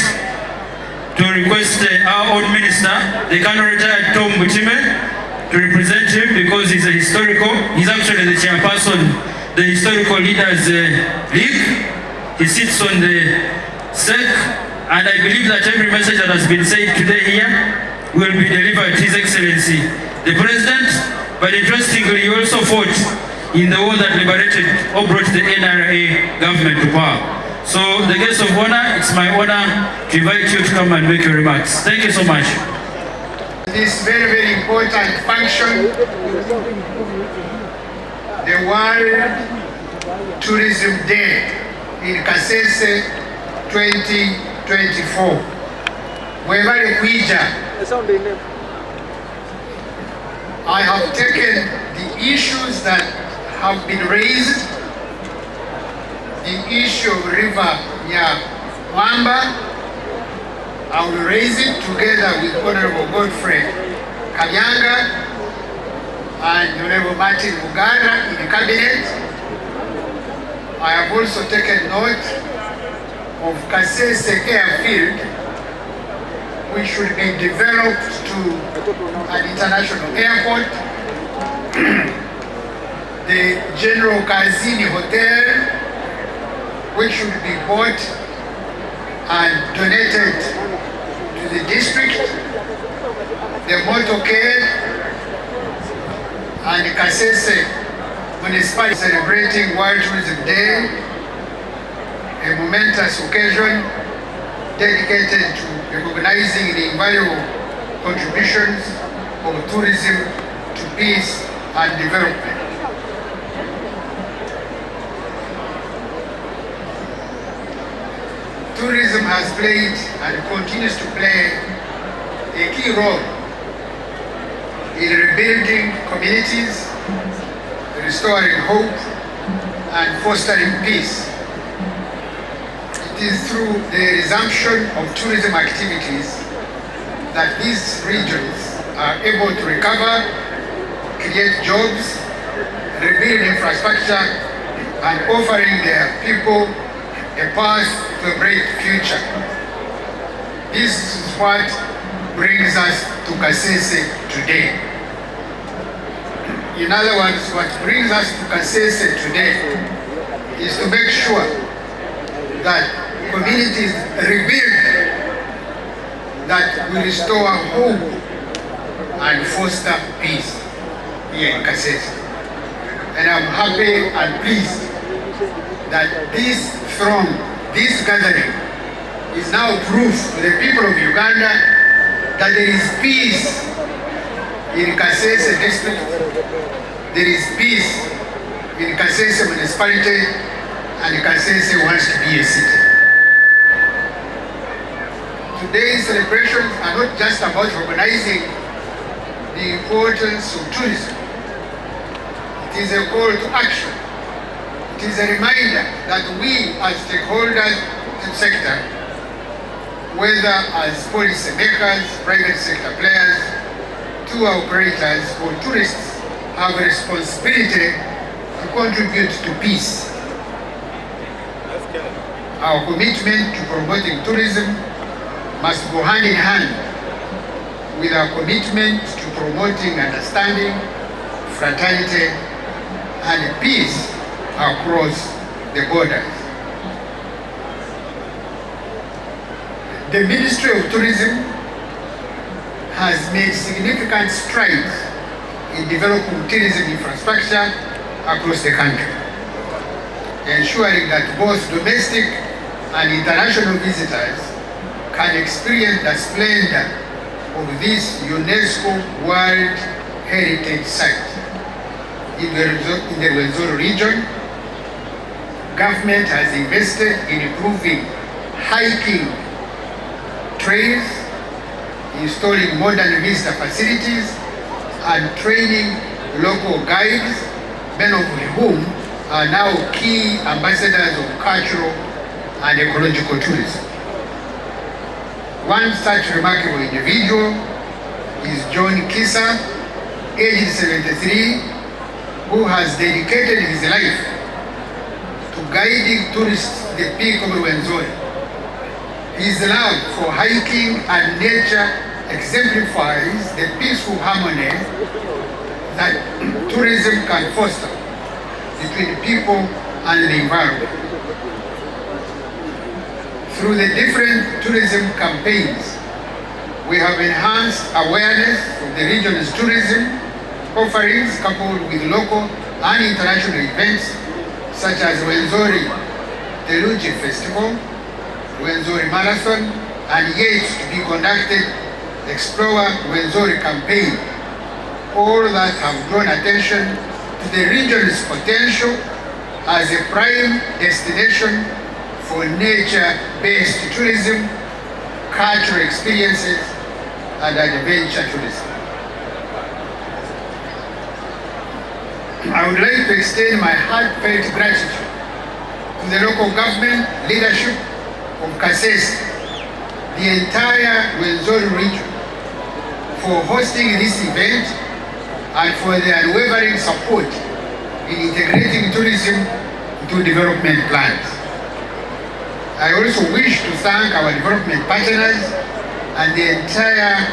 to request our own minister, the current retired Tom Butiime, to represent him because he's he's actually the chairperson, the Historical Leaders League. He sits on the SEC, and I believe that every message that has been said today here will be delivered to His Excellency the President. But interestingly, he also fought in the war that liberated or brought the NRA government to power. So the guest of honor, it's my honor to invite you to come and make your remarks. Thank you so much. This very important function, the World Tourism Day in Kasese 2024. Webale Kuija, I have taken the issues that have been raised, the issue of River Nyawamba. I will raise it together with Honorable Godfrey Kanyanga and Honorable Martin Mugara in the cabinet. I have also taken note of Kasese Airfield, which should be developed to an international airport. The General Kazini Hotel, which should be bought and donated to the district. The motorcade and Kasese Municipality celebrating World Tourism Day, a momentous occasion dedicated to recognizing the invaluable contributions of tourism to peace and development. Tourism has played and continues to play a key role in rebuilding communities, restoring hope, and fostering peace. It is through the resumption of tourism activities that these regions are able to recover, create jobs, rebuild infrastructure, and offering their people a path to a bright future. This is what brings us to Kasese today. In other words, what brings us to Kasese today is to make sure that communities rebuild, that we restore hope and foster peace here in Kasese. And I'm happy and pleased that this gathering is now proof to the people of Uganda that there is peace in Kasese district, there is peace in Kasese municipality, and Kasese wants to be a city. Today's celebrations are not just about recognizing the importance of tourism. It is a call to action. It is a reminder that we as stakeholders in the sector, whether as policy makers, private sector players, tour operators or tourists, have a responsibility to contribute to peace. Our commitment to promoting tourism must go hand in hand with our commitment to promoting understanding, fraternity, and peace across the borders. The Ministry of Tourism has made significant strides in developing tourism infrastructure across the country, ensuring that both domestic and international visitors can experience the splendor of this UNESCO World Heritage Site. In the Rwenzori region, government has invested in improving hiking trails, installing modern visitor facilities, and training local guides, many of whom are now key ambassadors of cultural and ecological tourism. One such remarkable individual is John Kisa, aged 73, who has dedicated his life to guiding tourists to the peak of Rwenzori. His love for hiking and nature exemplifies the peaceful harmony that tourism can foster between people and the environment. Through the different tourism campaigns, we have enhanced awareness of the region's tourism offerings coupled with local and international events such as Rwenzori Theluji Festival, Rwenzori Marathon, and yet to be conducted Explore Rwenzori campaign, all that have drawn attention to the region's potential as a prime destination for nature-based tourism, cultural experiences, and adventure tourism. I would like to extend my heartfelt gratitude to the local government leadership of Kasese, the entire Rwenzori region, for hosting this event and for their unwavering support in integrating tourism into development plans. I also wish to thank our development partners and the entire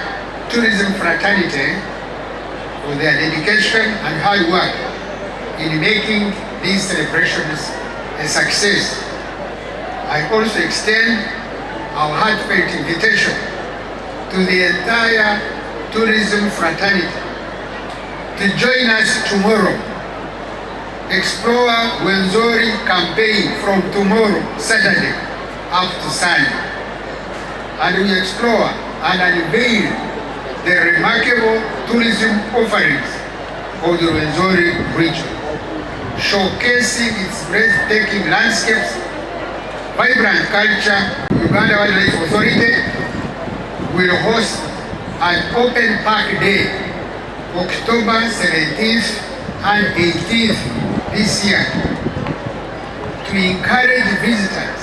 tourism fraternity for their dedication and hard work in making these celebrations a success. I also extend our heartfelt invitation to the entire tourism fraternity to join us tomorrow. Explore Rwenzori campaign from tomorrow, Saturday, up to Sunday. And we explore and unveil the remarkable tourism offerings of the Rwenzori region, showcasing its breathtaking landscapes, vibrant culture. Uganda Wildlife Authority will host an open park day, October 17th and 18th this year, to encourage visitors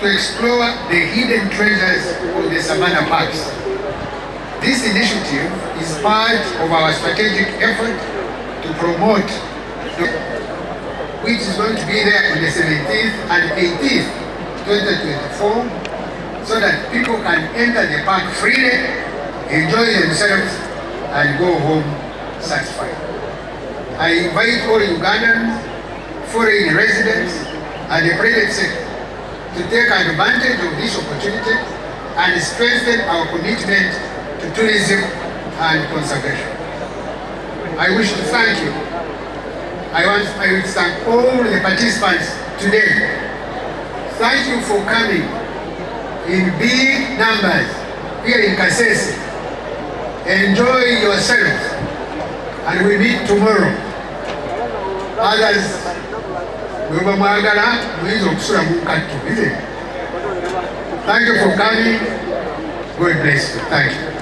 to explore the hidden treasures of the Savannah Parks. This initiative is part of our strategic effort to promote, which is going to be there on the 17th and 18th, 2024, so that people can enter the park freely, enjoy themselves, and go home satisfied. I invite all Ugandans, foreign residents, and the private sector to take advantage of this opportunity and strengthen our commitment to tourism and conservation. I wish to thank you. I want to thank all the participants today. Thank you for coming in big numbers here in Kasese. Enjoy yourselves, and we meet tomorrow. Others, thank you for coming. God bless you. Thank you.